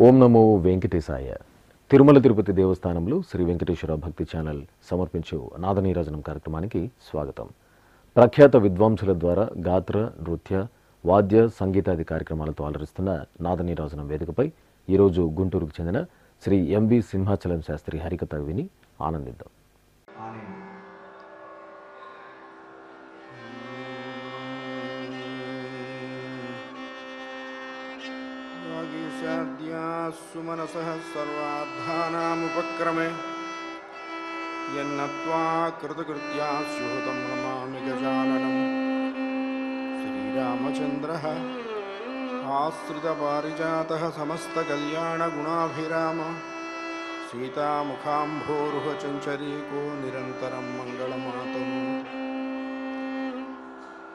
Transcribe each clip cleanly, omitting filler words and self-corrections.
ఓం నమో వెంకటేశాయ. తిరుమల తిరుపతి దేవస్థానంలో శ్రీ వెంకటేశ్వర భక్తి ఛానల్ సమర్పించు నాదనీరాజనం కార్యక్రమానికి స్వాగతం. ప్రఖ్యాత విద్వాంసుల ద్వారా గాత్ర, నృత్య, వాద్య, సంగీతాది కార్యక్రమాలతో అలరిస్తున్న నాదనీరాజనం వేదికపై ఈరోజు గుంటూరుకు చెందిన శ్రీ ఎంవి సింహాచలం శాస్త్రి హరికథ విని ఆనందిద్దాం. सुमनसः सर्वार्थानामुपक्रमे यन्नत्वा कृतकृत्या स्युतं नमामि गजाननं. श्रीरामचन्द्रः आश्रितपारिजातः समस्तकल्याणगुणाभिराम सीतामुखाम्भोरुह चञ्चरीको निरन्तरं मङ्गलमातनु.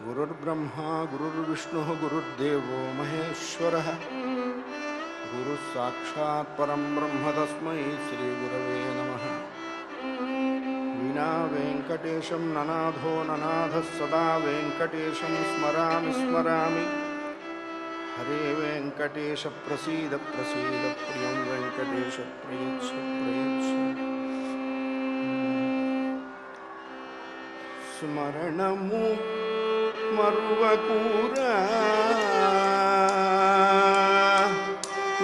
गुरुर्ब्रह्मा गुरुर्विष्णुः गुरुर्देवो महेश्वरः गुरुः साक्षात् परं ब्रह्म तस्मै श्रीगुरवे नमः. विना वेङ्कटेशं ननाथो ननाथः सदा वेङ्कटेशं स्मरामि स्मरामि. हरे वेङ्कटेश प्रसीद प्रसीद प्रियं वेङ्कटेश प्रयच्छ प्रयच्छ. स्मरणमु मरुवकूरा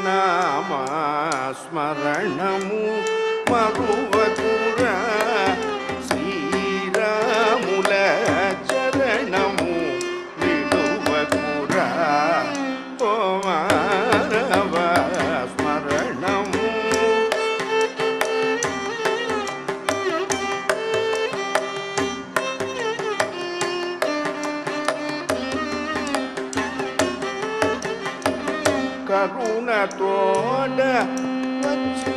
నామ స్మరణము మరువకుర శ్రీరాముల చరణము విడువకుర ఓ మానవ స్మరణము. కరుణతోడ వచ్చి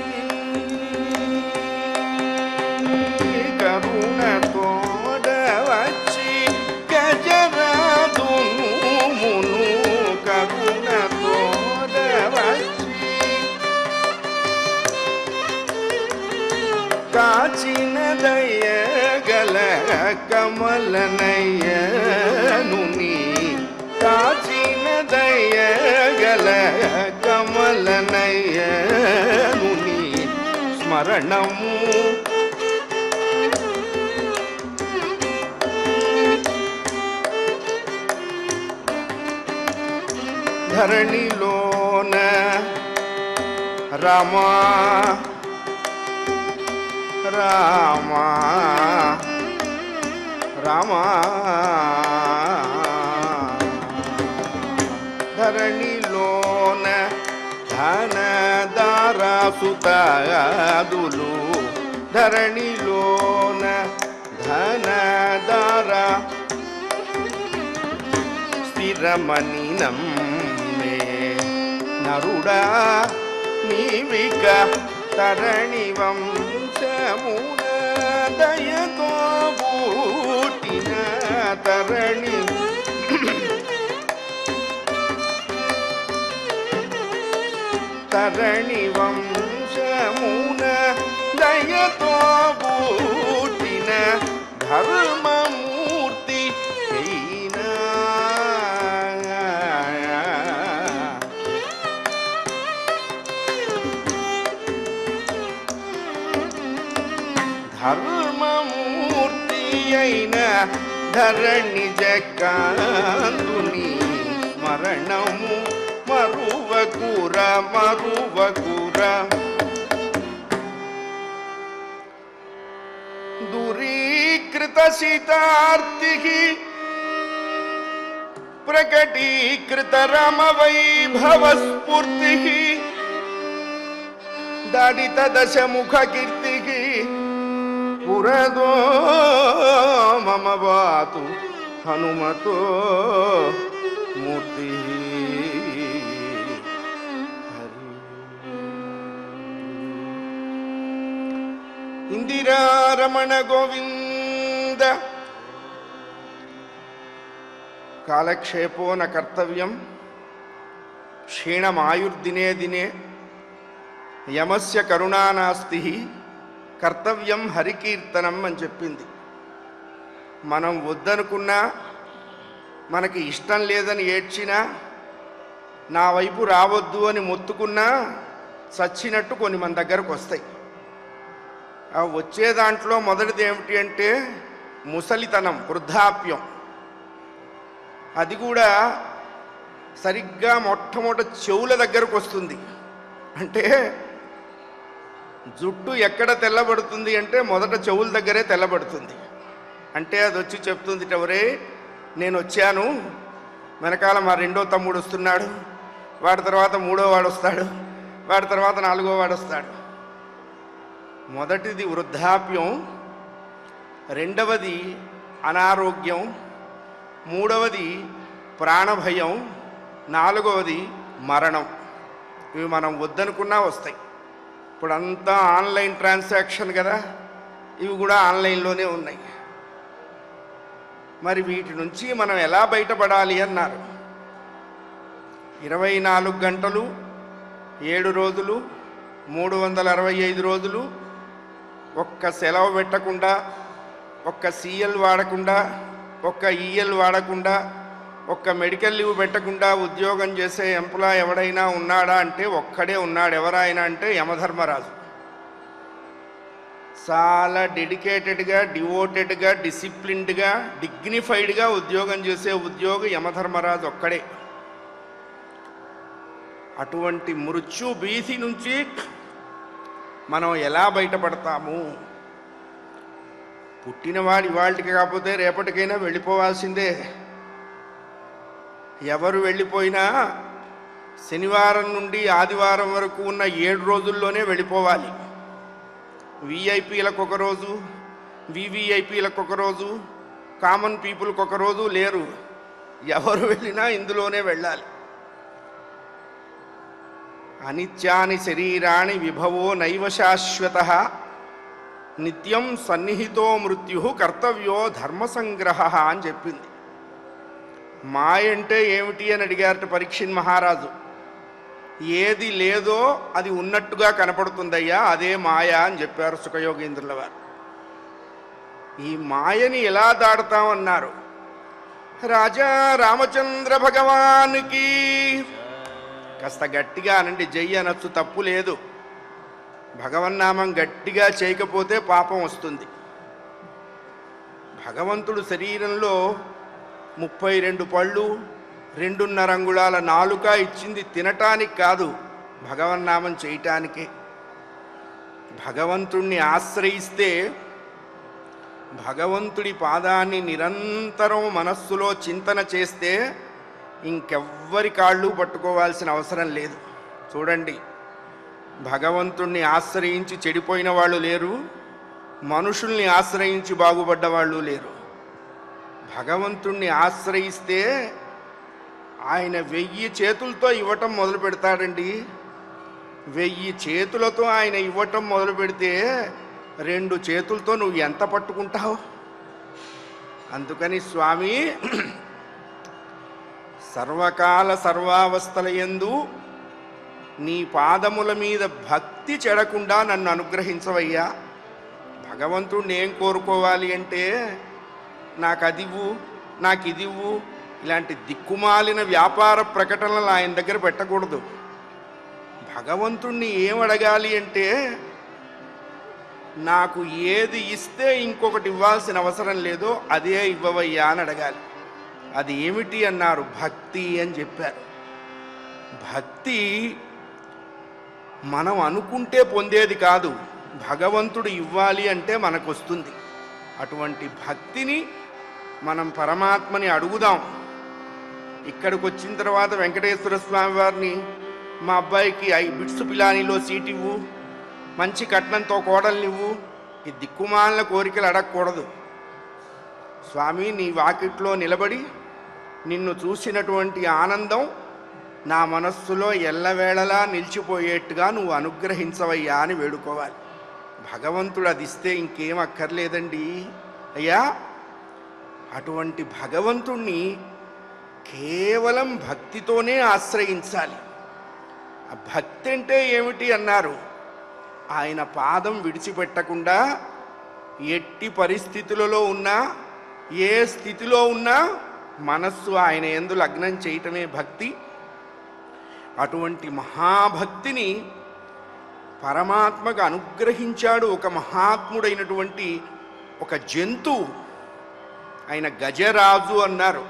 కరుణతోడ వచ్చి గజరాదును మును కరుణతోడ వచ్చి కాచిన దయగల కమలనయ్యను నీ కాచిన దయగల కమలనయ్యను నీ స్మరణము. ధరణిలోన రామా రామా రామా ధరణిలోన ధనదారాసుతాదులు ధరణిలోన ధనదార స్థిరమని నమ్మే నరుడా నీవిక తరణి వంశమున దయతో బూటిన తరణి తరణి వంశమున దయతో బూటిన ధర్మమూర్తి అయినా ధర్మమూర్తి అయిన ధరణి జకాంతుని స్మరణము మరువకుర మరువకుర. దూరీకృత సీతార్తిః ప్రకటీకృత రామ వైభవ స్ఫూర్తిః దాడిత దశముఖ కీర్తిః పురదో మమ వాతు హనుమతో మూర్తి. ఇందిరారమణ గోవింద. కాలక్షేపో న కర్తవ్యం క్షీణమాయుర్దినే దినే యమస్య కరుణానాస్తి కర్తవ్యం హరికీర్తనం అని చెప్పింది. మనం వద్దనుకున్నా, మనకి ఇష్టం లేదని ఏడ్చినా, నా వైపు రావద్దు అని మొత్తుకున్నా చచ్చినట్టు కొన్ని మన దగ్గరకు వస్తాయి. ఆ వచ్చే దాంట్లో మొదటిది ఏమిటి అంటే ముసలితనం, వృద్ధాప్యం. అది కూడా సరిగ్గా మొట్టమొదటి చెవుల దగ్గరకు వస్తుంది. అంటే జుట్టు ఎక్కడ తెల్లబడుతుంది అంటే మొదట చెవుల దగ్గరే తెల్లబడుతుంది. అంటే అది వచ్చి చెప్తుంది, ఎవరే నేను వచ్చాను, వెనకాల మా రెండో తమ్ముడు వస్తున్నాడు, వాడి తర్వాత మూడో వాడు వస్తాడు, వాడి తర్వాత నాలుగో వాడు వస్తాడు. మొదటిది వృద్ధాప్యం, రెండవది అనారోగ్యం, మూడవది ప్రాణభయం, నాలుగవది మరణం. ఇవి మనం వద్దనుకున్నా వస్తాయి. ఇప్పుడంతా ఆన్లైన్ ట్రాన్సాక్షన్ కదా, ఇవి కూడా ఆన్లైన్లోనే ఉన్నాయి. మరి వీటి నుంచి మనం ఎలా బయటపడాలి అన్నారు. 24 గంటలు 7 రోజులు 365 రోజులు ఒక్క సెలవు పెట్టకుండా, ఒక్క సిఎల్ వాడకుండా, ఒక్క ఈఎల్ వాడకుండా, ఒక్క మెడికల్ లీవ్ పెట్టకుండా ఉద్యోగం చేసే ఎంప్లాయ్ ఎవడైనా ఉన్నాడా అంటే ఒక్కడే ఉన్నాడు. ఎవరైనా అంటే యమధర్మరాజు. చాలా డెడికేటెడ్గా, డివోటెడ్గా, డిసిప్లిన్డ్గా, డిగ్నిఫైడ్గా ఉద్యోగం చేసే ఉద్యోగి యమధర్మరాజు ఒక్కడే. అటువంటి మృత్యు భీతి నుంచి మనం ఎలా బయటపడతాము? పుట్టినవాడు ఇవాళకి కాకపోతే రేపటికైనా వెళ్ళిపోవాల్సిందే. ఎవరు వెళ్ళిపోయినా శనివారం నుండి ఆదివారం వరకు ఉన్న 7 రోజుల్లోనే వెళ్ళిపోవాలి. విఐపీలకు ఒక రోజు, వివిఐపీలకు ఒక రోజు, కామన్ పీపుల్కి ఒక రోజు లేరు. ఎవరు వెళ్ళినా ఇందులోనే వెళ్ళాలి. అనిత్యాని శరీరాణి విభవో నైవ శాశ్వతః నిత్యం సన్నిహితో మృత్యు కర్తవ్యో ధర్మసంగ్రహ అని చెప్పింది. మాయ అంటే ఏమిటి అని అడిగారట పరీక్షిత్ మహారాజు. ఏది లేదో అది ఉన్నట్టుగా కనపడుతుందయ్యా, అదే మాయ అని చెప్పారు సుఖయోగేంద్రుల వారు. ఈ మాయని ఎలా దాడతామన్నారు. రాజా రామచంద్ర భగవానికి కాస్త గట్టిగా అనండి, జై అనొచ్చు, తప్పు లేదు. భగవన్నామం గట్టిగా చేయకపోతే పాపం వస్తుంది. భగవంతుడు శరీరంలో 32 పళ్ళు 2.5 అంగుళాల నాలుక ఇచ్చింది తినటానికి కాదు, భగవన్నామం చేయటానికే. భగవంతుణ్ణి ఆశ్రయిస్తే, భగవంతుడి పాదాన్ని నిరంతరం మనస్సులో చింతన చేస్తే ఇంకెవ్వరి కాళ్ళు పట్టుకోవాల్సిన అవసరం లేదు. చూడండి, భగవంతుణ్ణి ఆశ్రయించి చెడిపోయిన వాళ్ళు లేరు, మనుషుల్ని ఆశ్రయించి బాగుపడ్డ వాళ్ళు లేరు. భగవంతుణ్ణి ఆశ్రయిస్తే ఆయన 1000 చేతులతో ఇవ్వటం మొదలు పెడతాడండి. 1000 చేతులతో ఆయన ఇవ్వటం మొదలు పెడితే 2 చేతులతో నువ్వు ఎంత పట్టుకుంటావు? అందుకని స్వామి, సర్వకాల సర్వావస్థల యందు నీ పాదముల మీద భక్తి చెడకుండా నన్ను అనుగ్రహించవయ్యా. భగవంతుడిని ఏం కోరుకోవాలి అంటే, నాకు అదివ్వు, నాకు ఇదివ్వు, ఇలాంటి దిక్కుమాలిన వ్యాపార ప్రకటనలు ఆయన దగ్గర పెట్టకూడదు. భగవంతుణ్ణి ఏం అడగాలి అంటే, నాకు ఏది ఇస్తే ఇంకొకటి ఇవ్వాల్సిన అవసరం లేదో అదే ఇవ్వవయ్యా అని అడగాలి. అది ఏమిటి అన్నారు, భక్తి అని చెప్పారు. భక్తి మనం అనుకుంటే పొందేది కాదు, భగవంతుడు ఇవ్వాలి అంటే మనకు వస్తుంది. అటువంటి భక్తిని మనం పరమాత్మని అడుగుదాం. ఇక్కడికి వచ్చిన తర్వాత వెంకటేశ్వర స్వామి వారిని, మా అబ్బాయికి 5 బిట్స్ పిలానీలో సీట్ ఇవ్వు, మంచి కట్నంతో కోడల్నివ్వు, ఈ దిక్కుమాలిన కోరికలు అడగకూడదు. స్వామి, నీ వాకిట్లో నిలబడి నిన్ను చూసినటువంటి ఆనందం నా మనస్సులో ఎల్లవేళలా నిలిచిపోయేట్టుగా నువ్వు అనుగ్రహించవయ్యా అని వేడుకోవాలి. భగవంతుడు అది ఇస్తే ఇంకేం అక్కర్లేదండి అయ్యా. అటువంటి భగవంతుణ్ణి కేవలం భక్తితోనే ఆశ్రయించాలి. ఆ భక్తి అంటే ఏమిటి అన్నారు, ఆయన పాదం విడిచిపెట్టకుండా ఎట్టి పరిస్థితులలో ఉన్నా, ఏ స్థితిలో ఉన్నా మనస్సు ఆయన యందు లగ్నం చేయటమే భక్తి. అటువంటి మహాభక్తిని పరమాత్మకు అనుగ్రహించాడు ఒక మహాత్ముడైనటువంటి ఒక జంతువు. ఆయన గజరాజు అన్నారు.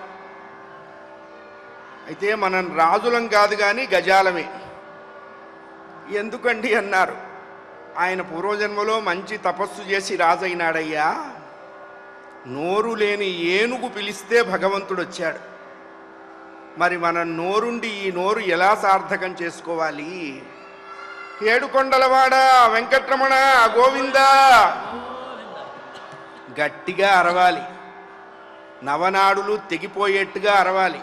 అయితే మనం రాజులం కాదు కానీ గజాలమే. ఎందుకండి అన్నారు. ఆయన పూర్వజన్మలో మంచి తపస్సు చేసి రాజైనాడయ్యా. నోరు లేని ఏనుగు పిలిస్తే భగవంతుడు వచ్చాడు. మరి మన నోరుండి ఈ నోరు ఎలా సార్థకం చేసుకోవాలి? ఏడుకొండలవాడ వెంకట్రమణ గోవింద గట్టిగా అరవాలి. నవనాడులు తెగిపోయేట్టుగా అరవాలి.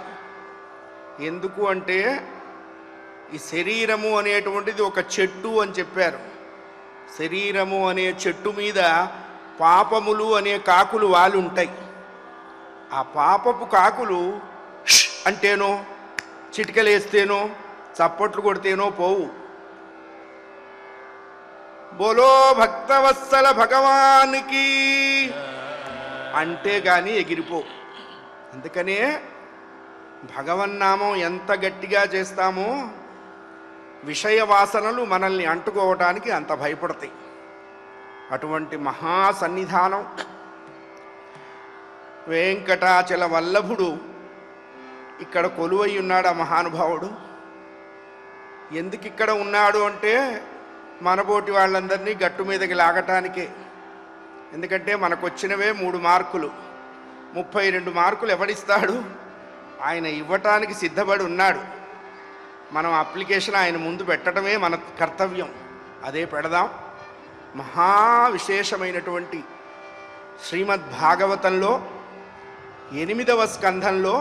ఎందుకు అంటే ఈ శరీరము అనేటువంటిది ఒక చెట్టు అని చెప్పారు. శరీరము అనే చెట్టు మీద పాపములు అనే కాకులు వాలి ఉంటాయి. ఆ పాపపు కాకులు అంటేనో చిటికలేస్తేనో చప్పట్లు కొడితేనో పోవు. బోలో భక్తవత్సల భగవానికి అంటే కానీ ఎగిరిపోవు. అందుకనే భగవన్నామం ఎంత గట్టిగా చేస్తామో విషయ వాసనలు మనల్ని అంటుకోవటానికి అంత భయపడతాయి. అటువంటి మహాసన్నిధానం వెంకటాచల వల్లభుడు ఇక్కడ కొలువై ఉన్నాడు. ఆ మహానుభావుడు ఎందుకు ఇక్కడ ఉన్నాడు అంటే మనబోటి వాళ్ళందరినీ గట్టు మీదకి లాగటానికే. ఎందుకంటే మనకు వచ్చినవే 3 మార్కులు, 32 మార్కులు ఎవడిస్తాడు? ఆయన ఇవ్వటానికి సిద్ధపడి ఉన్నాడు. మనం అప్లికేషన్ ఆయన ముందు పెట్టడమే మన కర్తవ్యం. అదే పెడదాం. మహా విశేషమైనటువంటి శ్రీమద్ భాగవతంలో 8వ స్కంధంలో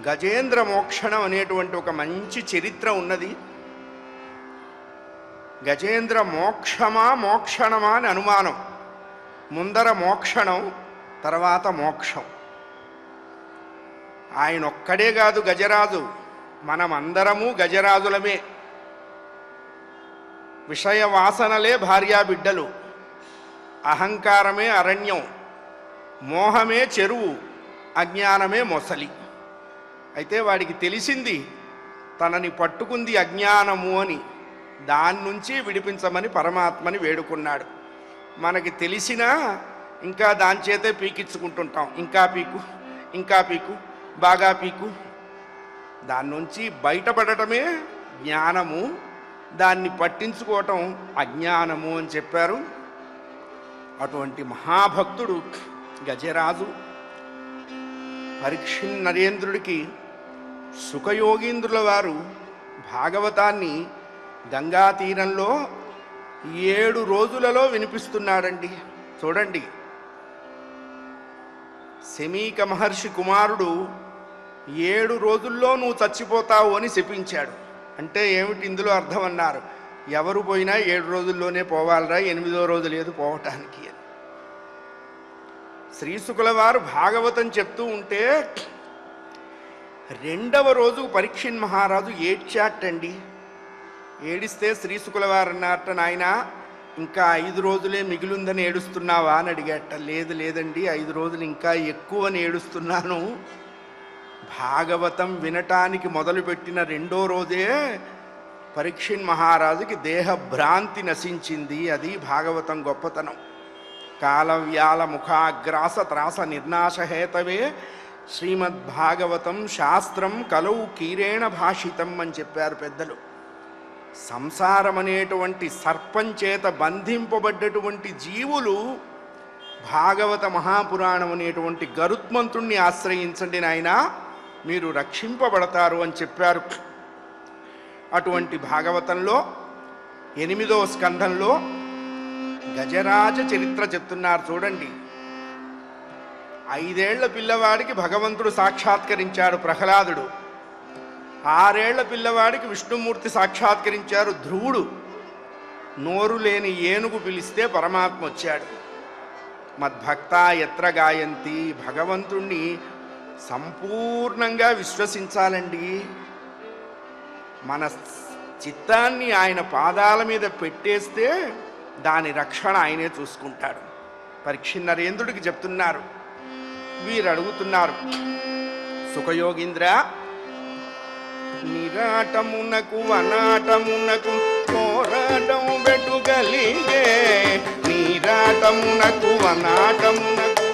గజేంద్ర మోక్షణం అనేటువంటి ఒక మంచి చరిత్ర ఉన్నది. గజేంద్ర మోక్షమా మోక్షణమా అని అనుమానం. ముందర మోక్షణం, తర్వాత మోక్షం. ఆయన ఒక్కడే కాదు గజరాజు, మనమందరము గజరాజులమే. విషయ వాసనలే భార్యా బిడ్డలు, అహంకారమే అరణ్యం, మోహమే చెరువు, అజ్ఞానమే మొసలి. అయితే వాడికి తెలిసింది తనని పట్టుకుంది అజ్ఞానము అని. దాని నుంచి విడిపించమని పరమాత్మని వేడుకున్నాడు. మనకి తెలిసినా ఇంకా దాని చేతే పీకించుకుంటుంటాం. ఇంకా పీకు, ఇంకా పీకు, బాగా పీకు. దాని నుంచి బయటపడటమే జ్ఞానము, దాన్ని పట్టించుకోవటం అజ్ఞానము అని చెప్పారు. అటువంటి మహాభక్తుడు గజరాజు. పరీక్షిన్ నరేంద్రుడికి సుఖయోగీంద్రుల వారు భాగవతాన్ని గంగా తీరంలో 7 రోజులలో వినిపిస్తున్నాడండి. చూడండి, శమీక మహర్షి కుమారుడు 7 రోజుల్లో నువ్వు చచ్చిపోతావు అని శపించాడు. అంటే ఏమిటి ఇందులో అర్థం అన్నారు? ఎవరు పోయినా 7 రోజుల్లోనే పోవాలరా, 8వ రోజు లేదు పోవటానికి అని. శ్రీశుకుల వారు భాగవతం చెప్తూ ఉంటే 2వ రోజు పరీక్షిన్ మహారాజు ఏడ్చాటండి. ఏడిస్తే శ్రీశుకుల వారు అన్నట్ట, నాయన ఇంకా 5 రోజులే మిగిలిందని ఏడుస్తున్నావా అని అడిగాట. లేదు లేదండి, 5 రోజులు ఇంకా ఎక్కువని ఏడుస్తున్నాను. భాగవతం వినటానికి మొదలుపెట్టిన 2వ రోజే పరీక్షిన్ మహారాజుకి దేహభ్రాంతి నశించింది. అది భాగవతం గొప్పతనం. కాలవ్యాల ముఖాగ్రాస త్రాస నిర్నాశహేతవే శ్రీమద్భాగవతం శాస్త్రం కలౌ కీరేణ భాషితం అని చెప్పారు పెద్దలు. సంసారం అనేటువంటి సర్పం చేత బంధింపబడ్డటువంటి జీవులు భాగవత మహాపురాణం అనేటువంటి గరుత్మంతుణ్ణి ఆశ్రయించండి నాయనా, మీరు రక్షింపబడతారు అని చెప్పారు. అటువంటి భాగవతంలో 8వ స్కంధంలో గజరాజ చరిత్ర చెప్తున్నారు. చూడండి, 5 ఏళ్ల పిల్లవాడికి భగవంతుడు సాక్షాత్కరించాడు ప్రహ్లాదుడు. 6 ఏళ్ల పిల్లవాడికి విష్ణుమూర్తి సాక్షాత్కరించారు ధ్రువుడు. నోరు లేని ఏనుగు పిలిస్తే పరమాత్మ వచ్చాడు. మద్భక్త ఎత్ర గాయంతి, భగవంతుణ్ణి సంపూర్ణంగా విశ్వసించాలండి. మన చిత్తాన్ని ఆయన పాదాల మీద పెట్టేస్తే దాని రక్షణ ఆయనే చూసుకుంటాడు. పరీక్షిన్ నరేంద్రుడికి చెప్తున్నారు. వీరు అడుగుతున్నారు, సుఖయోగీంద్ర, నిరాటమునకు అనాటమునకు పోరాటం పెట్టుగలిగే నీరాటమునకు వనాటమునకు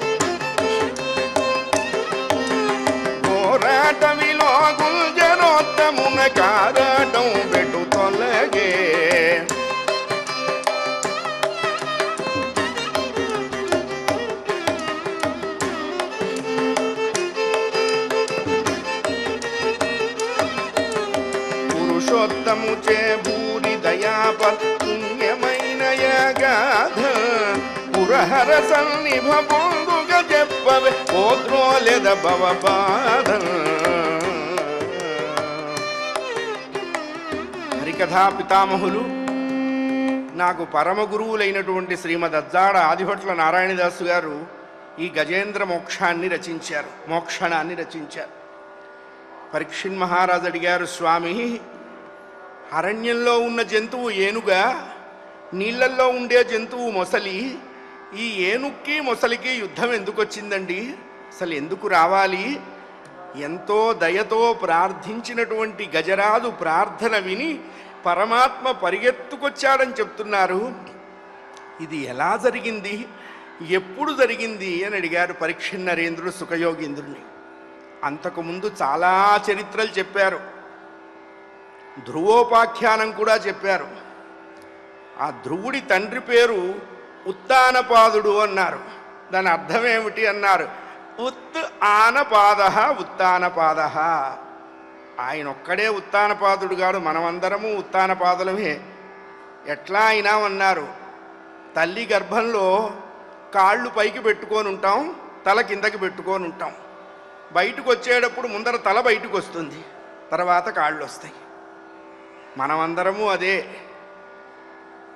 పోరాటమిలో గుంజనోత్తమున కారాటం పెట్టు తొలగే పురుషోత్తము చే భూరి దయాపర్ పుణ్యమైన యగాధ పురహర సన్నిభ పొందుగా చెప్పవే పోద్రోలెద భవబాధ. హరికథా పితామహులు నాకు పరమ గురువులైనటువంటి శ్రీమద్ అజ్జాడ ఆదిభట్ల నారాయణదాసు గారు ఈ గజేంద్ర మోక్షాన్ని రచించారు, మోక్షణాన్ని రచించారు. పరీక్షిత్ మహారాజు అడిగారు, స్వామి అరణ్యంలో ఉన్న జంతువు ఏనుగా, నీళ్ళల్లో ఉండే జంతువు మొసలి, ఈ ఏనుక్కి మొసలికి యుద్ధం ఎందుకు వచ్చిందండి? అసలు ఎందుకు రావాలి? ఎంతో దయతో ప్రార్థించినటువంటి గజరాజు ప్రార్థన విని పరమాత్మ పరిగెత్తుకొచ్చాడని చెప్తున్నారు. ఇది ఎలా జరిగింది, ఎప్పుడు జరిగింది అని అడిగారు పరీక్షిత్ నరేంద్రుడు సుఖయోగీంద్రుని. అంతకుముందు చాలా చరిత్రలు చెప్పారు, ధ్రువోపాఖ్యానం కూడా చెప్పారు. ఆ ధ్రువుడి తండ్రి పేరు ఉత్తానపాదుడు అన్నారు. దాని అర్థం ఏమిటి అన్నారు, ఉత్ ఆనపాద ఉత్తానపాద. ఆయన ఒక్కడే ఉత్తానపాదుడు గాడు, మనమందరము ఉత్తానపాదులమే. ఎట్లా అయినా అన్నారు, తల్లి గర్భంలో కాళ్ళు పైకి పెట్టుకొని ఉంటాం, తల కిందకి పెట్టుకొని ఉంటాం. బయటకు వచ్చేటప్పుడు ముందర తల బయటకు వస్తుంది, తర్వాత కాళ్ళు వస్తాయి. మనమందరము అదే.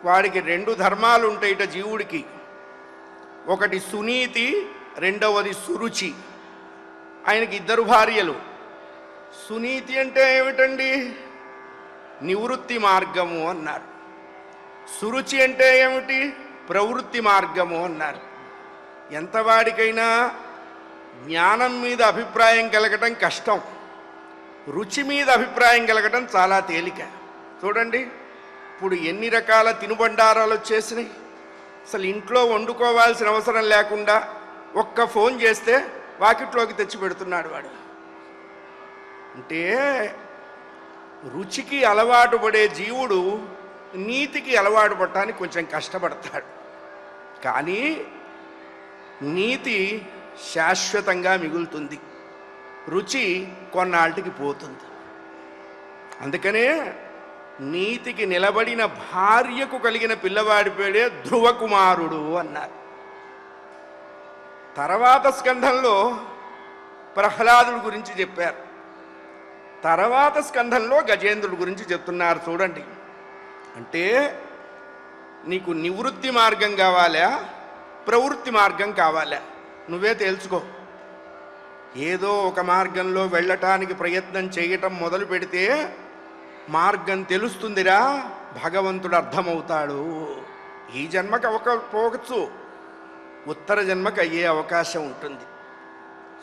వాడికి రెండు ధర్మాలు ఉంటాయిట జీవుడికి, ఒకటి సునీతి, రెండవది సురుచి. ఆయనకి ఇద్దరు భార్యలు. సునీతి అంటే ఏమిటండి? నివృత్తి మార్గము అన్నారు. సురుచి అంటే ఏమిటి? ప్రవృత్తి మార్గము అన్నారు. ఎంతవాడికైనా జ్ఞానం మీద అభిప్రాయం కలగటం కష్టం, రుచి మీద అభిప్రాయం కలగటం చాలా తేలిక. చూడండి, ఇప్పుడు ఎన్ని రకాల తినుబండారాలు వచ్చేసినాయి. అసలు ఇంట్లో వండుకోవాల్సిన అవసరం లేకుండా ఒక్క ఫోన్ చేస్తే వాకిట్లోకి తెచ్చి పెడుతున్నాడు వాడు. అంటే రుచికి అలవాటు పడే జీవుడు నీతికి అలవాటు పడటానికి కొంచెం కష్టపడతాడు. కానీ నీతి శాశ్వతంగా మిగులుతుంది, రుచి కొన్నాళ్ళకి పోతుంది. అందుకనే నీతికి నిలబడిన భార్యకు కలిగిన పిల్లవాడి పేరే ధ్రువకుమారుడు అన్నారు. తర్వాత స్కంధంలో ప్రహ్లాదుడి గురించి చెప్పారు, తర్వాత స్కంధంలో గజేంద్రుడి గురించి చెప్తున్నారు. చూడండి, అంటే నీకు నివృత్తి మార్గం కావాలా, ప్రవృత్తి మార్గం కావాలా, నువ్వే తేల్చుకో. ఏదో ఒక మార్గంలో వెళ్ళటానికి ప్రయత్నం చేయటం మొదలు పెడితే మార్గం తెలుస్తుందిరా, భగవంతుడు అర్థమవుతాడు. ఈ జన్మకు అవ్వకపోవచ్చు, ఉత్తర జన్మకు అయ్యే అవకాశం ఉంటుంది.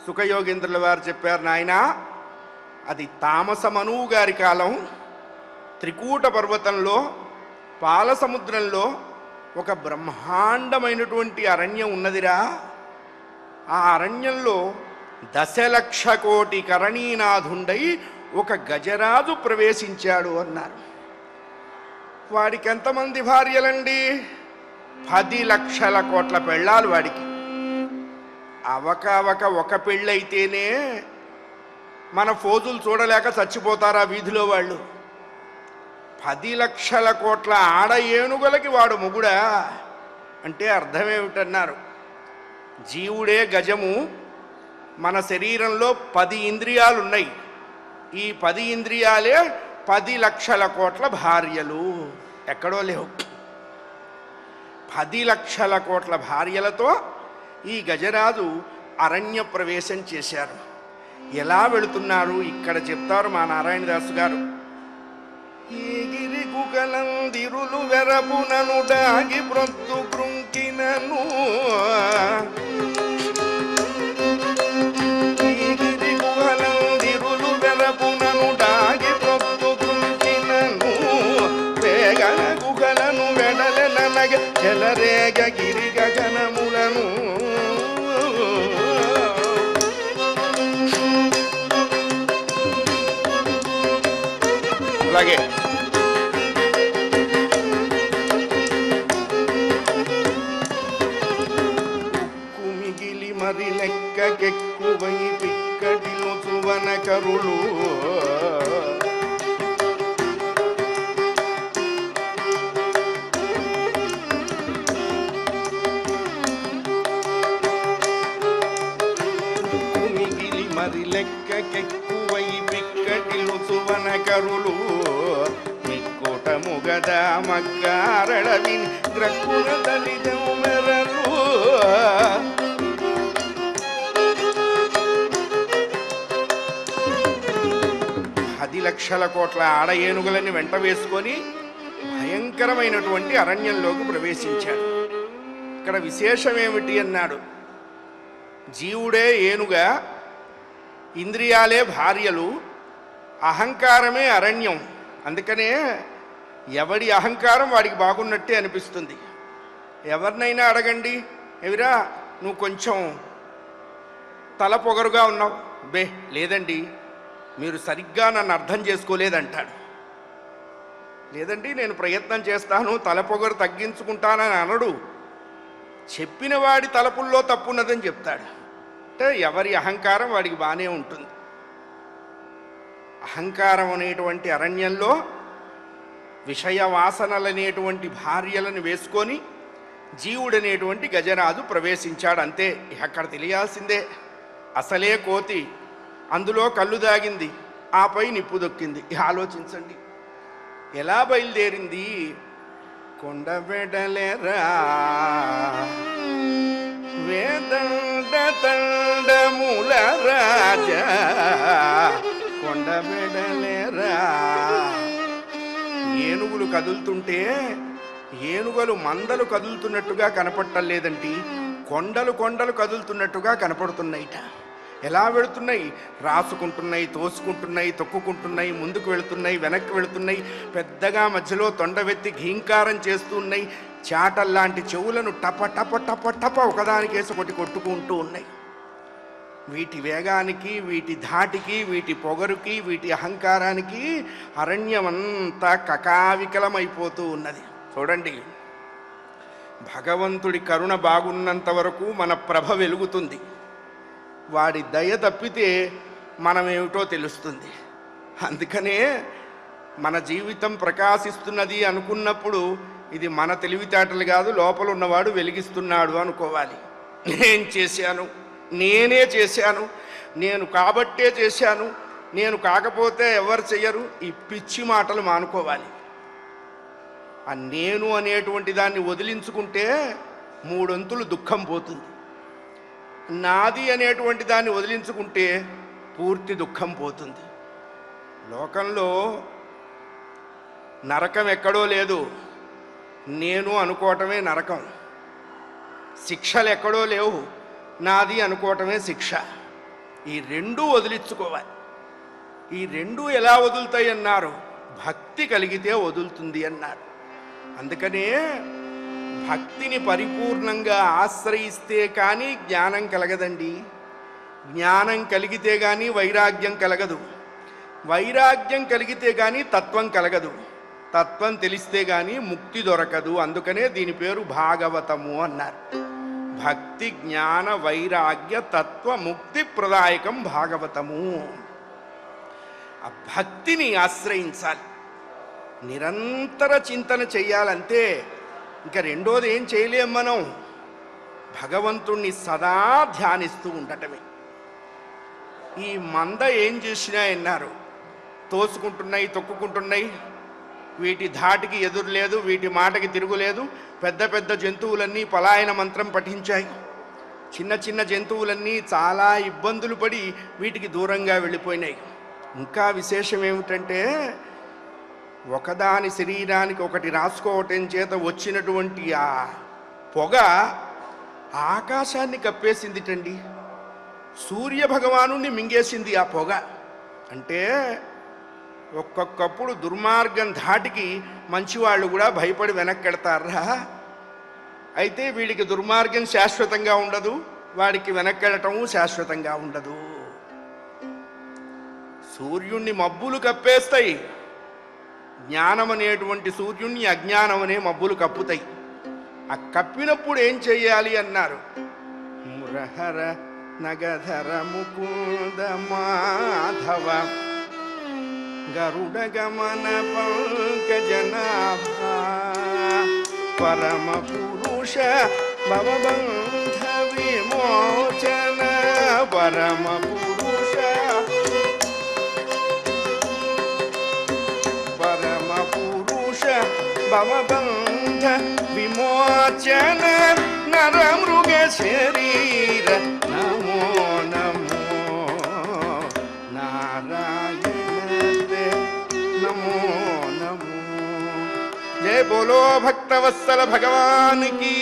సుఖయోగేంద్రుల వారు చెప్పారు, నాయనా అది తామసమనువు గారి కాలం. త్రికూట పర్వతంలో పాల సముద్రంలో ఒక బ్రహ్మాండమైనటువంటి అరణ్యం ఉన్నదిరా. ఆ అరణ్యంలో 10,00,000 కోటి కరణీనాథుండై ఒక గజరాజు ప్రవేశించాడు అన్నారు. వాడికి ఎంతమంది భార్యలండి? 10,00,000 కోట్ల పెళ్ళాలు వాడికి. అవక ఒక పెళ్ళైతేనే మన ఫోజులు చూడలేక చచ్చిపోతారు ఆ వీధిలో వాళ్ళు. 10,00,000 కోట్ల ఆడ ఏనుగులకి వాడు మొగుడా అంటే అర్థమేమిటన్నారు? జీవుడే గజము, మన శరీరంలో 10 ఇంద్రియాలు ఉన్నాయి. ఈ 10 ఇంద్రియాలే 10,00,000 కోట్ల భార్యలు, ఎక్కడో లేవు. 10,00,000 కోట్ల భార్యలతో ఈ గజరాజు అరణ్య ప్రవేశం చేశారు. ఎలా వెళుతున్నారు ఇక్కడ చెప్తారు మా నారాయణదాసు గారు. ఈగిరి గుగలందిరులు వెరపునను డాగి ప్రొత్తు కృంకినను, ఈగిరి గుగలందిరులు వెరపునను డాగి ప్రొత్తు కృంకినను, వేగ చెలరేగ గిరి గగనములను అలాగే కుమిగిలి మరి లెక్కకెక్కువై పిక్కటిలో సువన కరులు కుమిగిలి మరి లెక్కకెక్కువై పిక్కటిలో సువన కరులు ముగద మగ్గారడవిని గ్రక్కున దళిదము మెరలు 10 లక్షల కోట్ల ఆడ ఏనుగులని వెంట వేసుకొని భయంకరమైనటువంటి అరణ్యంలోకి ప్రవేశించాడు. ఇక్కడ విశేషం ఏమిటి అన్నాడు, జీవుడే ఏనుగా, ఇంద్రియాలే భార్యలు, అహంకారమే అరణ్యం. అందుకనే ఎవడి అహంకారం వాడికి బాగున్నట్టే అనిపిస్తుంది. ఎవరినైనా అడగండి, ఎవిరా నువ్వు కొంచెం తల పొగరుగా ఉన్నావు, బే లేదండి మీరు సరిగ్గా నన్ను అర్థం చేసుకోలేదంటాడు. లేదండి నేను ప్రయత్నం చేస్తాను తల పొగరు తగ్గించుకుంటానని అనడు, చెప్పిన వాడి తలపుల్లో తప్పున్నదని చెప్తాడు. అంటే ఎవరి అహంకారం వాడికి బాగానే ఉంటుంది. అహంకారం అనేటువంటి అరణ్యంలో విషయ వాసనలనేటువంటి భార్యలను వేసుకొని జీవుడనేటువంటి గజరాజు ప్రవేశించాడు. అంతే, అక్కడ తెలియాల్సిందే. అసలే కోతి, అందులో కళ్ళు దాగింది, ఆపై నిప్పు దొక్కింది. ఆలోచించండి ఎలా బయలుదేరింది. కొండ వెడలేరా వేదండ తండముల రాజా, కొండ వెడలేరా. ఏనుగులు కదులుతుంటే ఏనుగులు మందలు కదులుతున్నట్టుగా కనపడలేదండి, కొండలు కొండలు కదులుతున్నట్టుగా కనపడుతున్నాయిట. ఎలా వెళుతున్నాయి? రాసుకుంటున్నాయి, తోసుకుంటున్నాయి, తొక్కుకుంటున్నాయి, ముందుకు వెళుతున్నాయి, వెనక్కి వెళుతున్నాయి, పెద్దగా మధ్యలో తొండవెత్తి ఘీంకారం చేస్తున్నాయి. చాటల్లాంటి చెవులను టప టప టప టప ఒకదానికేసి ఒకటి కొట్టుకుంటూ ఉన్నాయి. వీటి వేగానికి, వీటి ధాటికి, వీటి పొగరుకి, వీటి అహంకారానికి అరణ్యమంతా కకావికలమైపోతూ ఉన్నది. చూడండి, భగవంతుడి కరుణ బాగున్నంత వరకు మన ప్రభ వెలుగుతుంది. వాడి దయ తప్పితే మనమేమిటో తెలుస్తుంది. అందుకనే మన జీవితం ప్రకాశిస్తున్నది అనుకున్నప్పుడు ఇది మన తెలివితేటలు కాదు, లోపల ఉన్నవాడు వెలిగిస్తున్నాడు అనుకోవాలి. నేను చేశాను, నేనే చేశాను, నేను కాబట్టే చేశాను, నేను కాకపోతే ఎవరు చెయ్యరు, ఈ పిచ్చి మాటలు మానుకోవాలి. ఆ నేను అనేటువంటి దాన్ని వదిలించుకుంటే 3 వంతులు దుఃఖం పోతుంది. నాది అనేటువంటి దాన్ని వదిలించుకుంటే పూర్తి దుఃఖం పోతుంది. లోకంలో నరకం ఎక్కడో లేదు, నేను అనుకోవటమే నరకం. శిక్షలు ఎక్కడో లేవు, నాది అనుకోవటమే శిక్ష. ఈ 2 వదిలించుకోవాలి. ఈ 2 ఎలా వదులుతాయి అన్నారు, భక్తి కలిగితే వదులుతుంది అన్నారు. అందుకనే భక్తిని పరిపూర్ణంగా ఆశ్రయిస్తే కానీ జ్ఞానం కలగదండి. జ్ఞానం కలిగితే కానీ వైరాగ్యం కలగదు, వైరాగ్యం కలిగితే కానీ తత్వం కలగదు, తత్వం తెలిస్తే కానీ ముక్తి దొరకదు. అందుకనే దీని పేరు భాగవతము అన్నారు. భక్తి జ్ఞాన వైరాగ్య తత్వ ముక్తి ప్రదాయకం భాగవతము. ఆ భక్తిని ఆశ్రయించాలి, నిరంతర చింతన చెయ్యాలంతే. ఇంకా రెండోది ఏం చేయలేం మనం, భగవంతుణ్ణి సదా ధ్యానిస్తూ ఉండటమే. ఈ మంద ఏం చేసినాయన్నారు, తోసుకుంటున్నాయి, తొక్కుకుంటున్నాయి, వీటి ధాటికి ఎదురు లేదు, వీటి మాటకి తిరుగులేదు. పెద్ద పెద్ద జంతువులన్నీ పలాయన మంత్రం పఠించాయి. చిన్న చిన్న జంతువులన్నీ చాలా ఇబ్బందులు పడి వీటికి దూరంగా వెళ్ళిపోయినాయి. ఇంకా విశేషం ఏమిటంటే, ఒకదాని శరీరానికి ఒకటి రాసుకోవటం చేత వచ్చినటువంటి ఆ పొగ ఆకాశాన్ని కప్పేసిందిటండి. సూర్య భగవాను మింగేసింది ఆ పొగ. అంటే ఒక్కొక్కప్పుడు దుర్మార్గం ధాటికి మంచివాళ్ళు కూడా భయపడి వెనక్కెడతారా. అయితే వీడికి దుర్మార్గం శాశ్వతంగా ఉండదు, వాడికి వెనక్కెళ్ళటము శాశ్వతంగా ఉండదు. సూర్యుణ్ణి మబ్బులు కప్పేస్తాయి, జ్ఞానం అనేటువంటి సూర్యుణ్ణి అజ్ఞానం అనే మబ్బులు కప్పుతాయి. ఆ కప్పినప్పుడు ఏం చెయ్యాలి అన్నారు. మురహర నగధర ముకుంద మాధవ గరుడ గమన పంకజనాభ పరమ పురుష భవబంధ విమోచన పరమ పురుష పరమ పురుష భవబంధ విమోచన నర మృగ శరీర నమో నమో నారాయణ నమో నమో. జయ బోలో భక్తవత్సల భగవానికి.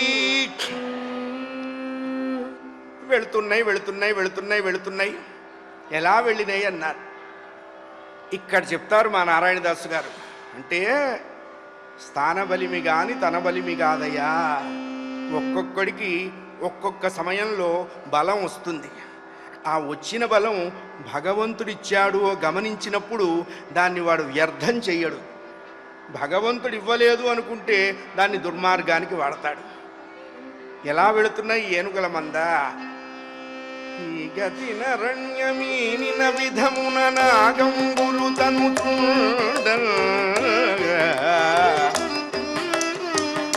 వెళుతున్నాయి వెళుతున్నాయి వెళుతున్నాయి వెళుతున్నాయి. ఎలా వెళ్ళినాయి అన్నారు. ఇక్కడ చెప్తారు మా నారాయణదాసు గారు. అంటే స్థాన బలిమి కాని తన బలిమి కాదయ్యా. ఒక్కొక్కడికి ఒక్కొక్క సమయంలో బలం వస్తుంది. ఆ వచ్చిన బలం భగవంతుడిచ్చాడు గమనించినప్పుడు దాన్ని వాడు వ్యర్థం చెయ్యడు. భగవంతుడు ఇవ్వలేదు అనుకుంటే దాన్ని దుర్మార్గానికి వాడతాడు. ఎలా వెళుతున్నాయి ఏనుగుల మంద. ఈ గతిన రణ్యమీనిన విధమున నాగంబులు తనుచుండ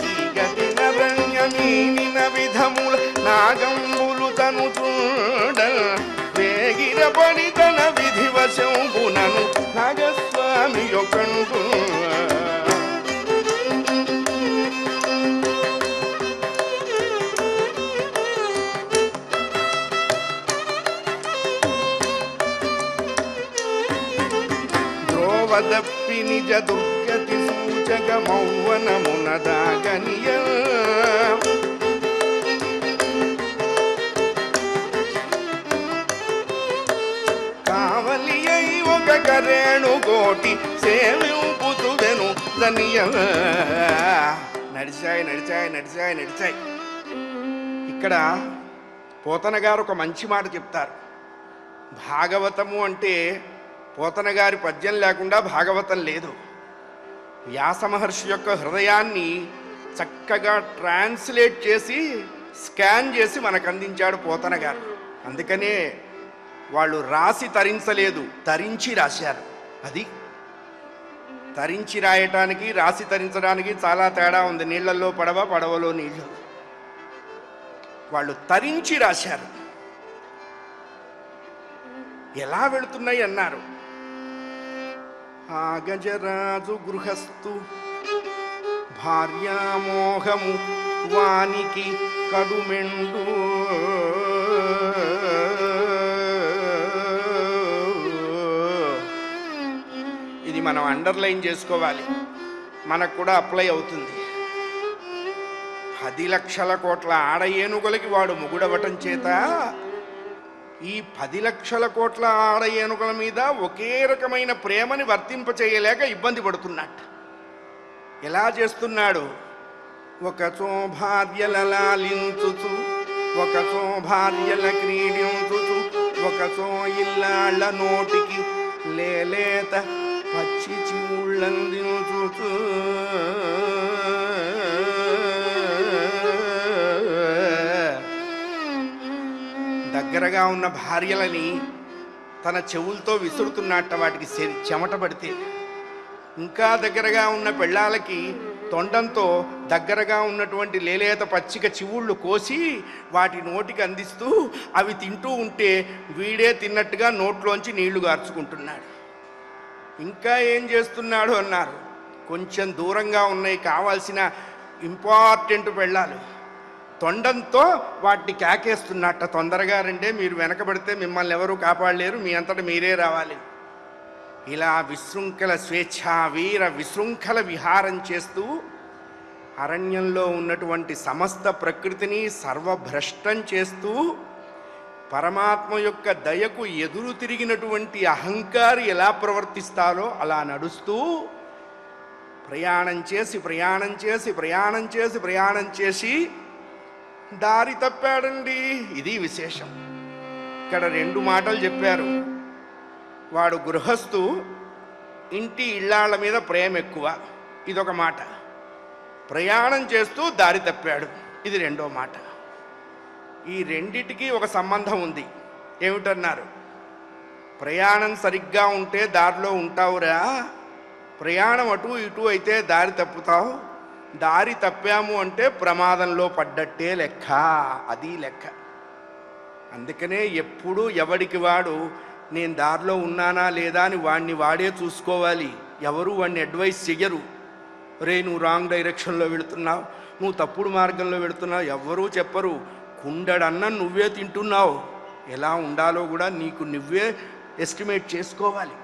ఈ గతిన రణ్యమీనిన విధముల నాగంబులు తనుచుండ వేగిరపడి తన విధివశంబునను నాగస్వామి యొకండు. ద్రోవదప్పి నిజ దుర్గతి సూచక మౌవనమునదాగనియ కావలి అయి ఒక కరేణు కోటి సేవింపుతువెను దనియ. నడిచాయి నడిచాయి నడిచాయి నడిచాయి. ఇక్కడ పోతన గారు ఒక మంచి మాట చెప్తారు. భాగవతము అంటే పోతన గారి పద్యం లేకుండా భాగవతం లేదు. వ్యాస మహర్షి యొక్క హృదయాన్ని చక్కగా ట్రాన్స్లేట్ చేసి స్కాన్ చేసి మనకు అందించాడు పోతన గారు. అందుకనే వాళ్ళు రాసి తరించలేదు, తరించి రాశారు. అది తరించి రాయటానికి రాసి తరించడానికి చాలా తేడా ఉంది. నీళ్లలో పడవ, పడవలో నీళ్లు. వాళ్ళు తరించి రాశారు. ఎలా వెళుతున్నాయి అన్నారు. ఆ గజరాజు గృహస్థు భార్యామోహము వానికి కడుమెండు ఇది మనం అండర్లైన్ చేసుకోవాలి. మనకు కూడా అప్లై అవుతుంది. 10 లక్షల కోట్ల ఆడ ఏనుగులకి వాడు ముగుడవటం చేత ఈ 10 లక్షల కోట్ల ఆడ ఏనుగుల మీద ఒకే రకమైన ప్రేమని వర్తింపచేయలేక ఇబ్బంది పడుతున్నట్టు. ఎలా చేస్తున్నాడు. ఒకచో భార్యల లాలించుచు, ఒకచో భార్యల క్రీడించుచు, ఒకచో ఇల్లాళ్ళ నోటికి లేలేత పచ్చి చివుళ్ళందించుచు దగ్గరగా ఉన్న భార్యలని తన చెవులతో విసురుతున్నట్ట. వాటికి చెమట పడితే ఇంకా దగ్గరగా ఉన్న పెళ్ళాలకి తొండంతో దగ్గరగా ఉన్నటువంటి లేలేత పచ్చిక చివుళ్ళు కోసి వాటి నోటికి అందిస్తూ అవి తింటూ ఉంటే వీడే తిన్నట్టుగా నోట్లోంచి నీళ్లు గార్చుకుంటున్నాడు. ఇంకా ఏం చేస్తున్నాడు అన్నారు. కొంచెం దూరంగా ఉన్నాయి కావాల్సిన ఇంపార్టెంట్ పెళ్ళాలు. తొండంతో వాటిని కేకేస్తున్నట్ట. తొందరగా రండే, మీరు వెనకబడితే మిమ్మల్ని ఎవరూ కాపాడలేరు, మీ అంతటా మీరే రావాలి. ఇలా విశృంఖల స్వేచ్ఛా వీర విశృంఖల విహారం చేస్తూ అరణ్యంలో ఉన్నటువంటి సమస్త ప్రకృతిని సర్వభ్రష్టం చేస్తూ పరమాత్మ యొక్క దయకు ఎదురు తిరిగినటువంటి అహంకారి ఎలా ప్రవర్తిస్తారో అలా నడుస్తూ ప్రయాణం చేసి ప్రయాణం చేసి ప్రయాణం చేసి ప్రయాణం చేసి దారి తప్పాడండి. ఇది విశేషం. ఇక్కడ 2 మాటలు చెప్పారు. వాడు గృహస్థు, ఇంటి ఇళ్ళాళ్ళ మీద ప్రేమ ఎక్కువ, ఇదొక మాట. ప్రయాణం చేస్తూ దారి తప్పాడు, ఇది 2వ మాట. ఈ రెండిటికి ఒక సంబంధం ఉంది. ఏమిటన్నారు? ప్రయాణం సరిగ్గా ఉంటే దారిలో ఉంటావురా, ప్రయాణం అటు ఇటు అయితే దారి తప్పుతావు, దారి తప్పాము అంటే ప్రమాదంలో పడ్డట్టే లెక్క, అది లెక్క. అందుకనే ఎప్పుడు ఎవడికి వాడు నేను దారిలో ఉన్నానా లేదా అని వాడిని వాడే చూసుకోవాలి. ఎవరు వాడిని అడ్వైస్ చెయ్యరు. రే నువ్వు రాంగ్ డైరెక్షన్లో వెళుతున్నావు, నువ్వు తప్పుడు మార్గంలో వెళుతున్నావు, ఎవ్వరూ చెప్పరు. కుండడన్నం నువ్వే తింటున్నావు, ఎలా ఉండాలో కూడా నీకు నువ్వే ఎస్టిమేట్ చేసుకోవాలి,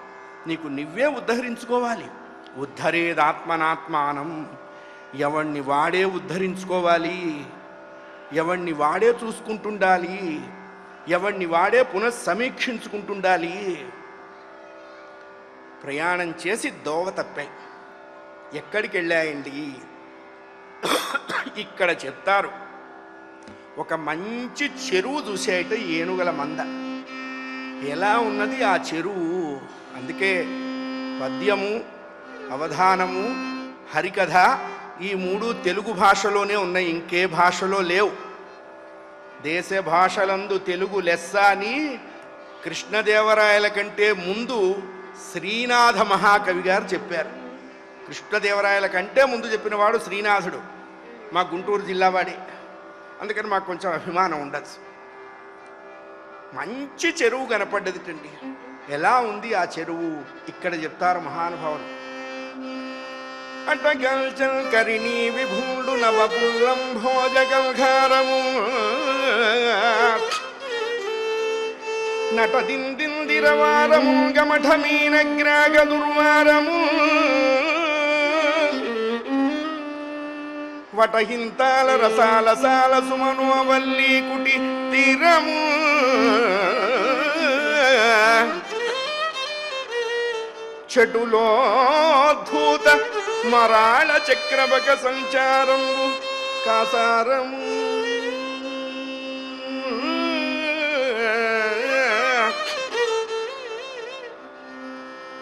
నీకు నువ్వే ఉద్ధరించుకోవాలి. ఉద్ధరేదాత్మనాత్మానం, ఎవడిని వాడే ఉద్ధరించుకోవాలి, ఎవడిని వాడే చూసుకుంటుండాలి, ఎవడిని వాడే పునఃసమీక్షించుకుంటుండాలి. ప్రయాణం చేసి దోవ తప్పాయి. ఎక్కడికి వెళ్ళాయండి? ఇక్కడ చెప్తారు. ఒక మంచి చెరువు చూసేట ఏనుగల మంద. ఎలా ఉన్నది ఆ చెరువు? అందుకే పద్యము, అవధానము, హరికథ ఈ 3 తెలుగు భాషలోనే ఉన్నాయి, ఇంకే భాషలో లేవు. దేశ భాషలందు తెలుగు లెస్స అని కృష్ణదేవరాయల కంటే ముందు శ్రీనాథ మహాకవి గారు చెప్పారు. కృష్ణదేవరాయల కంటే ముందు చెప్పినవాడు శ్రీనాథుడు, మా గుంటూరు జిల్లా వాడే. అందుకని మాకు కొంచెం అభిమానం ఉండదు. మంచి చెరువు కనపడ్డదిటండి. ఎలా ఉంది ఆ చెరువు? ఇక్కడ చెప్తారు మహానుభావులు. అటగల్చల్ కరిణీ విభూడు నవపుల్లం భోజగల్ఘారము నటదిందిరవారము గమఠమీనగ్రాగ దుర్వారము వటహింతాల రసాల సాల సుమనోవల్లి కుటి తీరము చెటులోద్ధూత మరాళ చక్రబక సంచారము కాసారము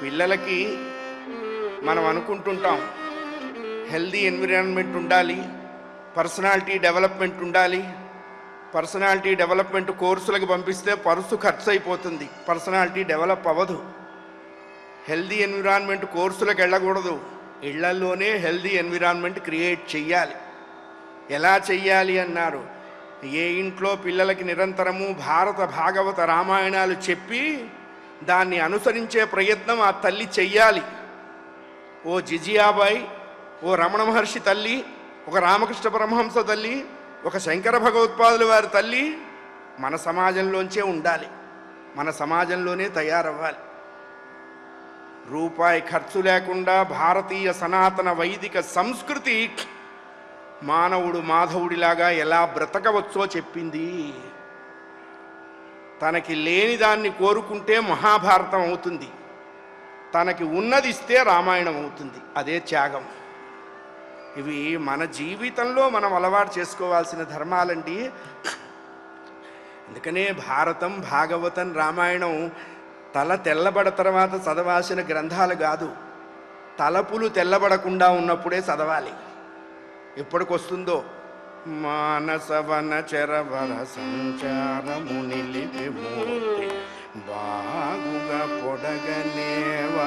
పిల్లలకి మనం అనుకుంటుంటాం హెల్దీ ఎన్విరాన్మెంట్ ఉండాలి, పర్సనాలిటీ డెవలప్మెంట్ ఉండాలి. పర్సనాలిటీ డెవలప్మెంట్ కోర్సులకు పంపిస్తే పర్సు ఖర్చు అయిపోతుంది, పర్సనాలిటీ డెవలప్ అవ్వదు. హెల్దీ ఎన్విరాన్మెంట్ కోర్సులకు వెళ్ళకూడదు, ఇళ్లల్లోనే హెల్దీ ఎన్విరాన్మెంట్ క్రియేట్ చెయ్యాలి. ఎలా చెయ్యాలి అన్నారు? ఏ ఇంట్లో పిల్లలకి నిరంతరము భారత భాగవత రామాయణాలు చెప్పి దాన్ని అనుసరించే ప్రయత్నం ఆ తల్లి చెయ్యాలి. ఓ జిజియాబాయి, ఓ రమణ మహర్షి తల్లి, ఒక రామకృష్ణ పరమహంస తల్లి, ఒక శంకర భగవత్పాదుల వారి తల్లి మన సమాజంలోంచే ఉండాలి, మన సమాజంలోనే తయారవ్వాలి. రూపాయి ఖర్చు లేకుండా భారతీయ సనాతన వైదిక సంస్కృతి మానవుడు మాధవుడిలాగా ఎలా బ్రతకవచ్చో చెప్పింది. తనకి లేని దాన్ని కోరుకుంటే మహాభారతం అవుతుంది, తనకి ఉన్నది ఇస్తే రామాయణం అవుతుంది. అదే త్యాగం. ఇవి మన జీవితంలో మనం అలవాటు చేసుకోవాల్సిన ధర్మాలండి. అందుకనే భారతం, భాగవతం, రామాయణం తల తెల్లబడ తర్వాత చదవాల్సిన గ్రంథాలు కాదు. తలపులు తెల్లబడకుండా ఉన్నప్పుడే చదవాలి. ఎప్పటికొస్తుందో మానసవన చరవర సంచారము నిలిపి మూర్తి బాగుగా పొడగనేవారెందరో.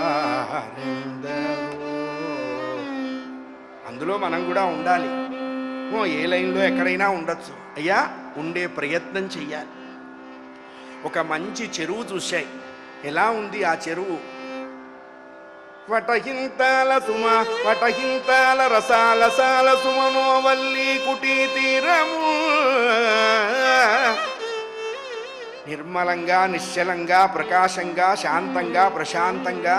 అందులో మనం కూడా ఉండాలి. ఏ లైన్లో ఎక్కడైనా ఉండొచ్చు. అయ్యా, ఉండే ప్రయత్నం చెయ్యాలి. ఒక మంచి చెరువు చూశాయి. ఎలా ఉంది ఆ చెరువు? వటహింతాల సుమ వటహింతాల రసాల సాల సుమనోవల్లి కుటీ తీరము. నిర్మలంగా, నిశ్చలంగా, ప్రకాశంగా, శాంతంగా, ప్రశాంతంగా,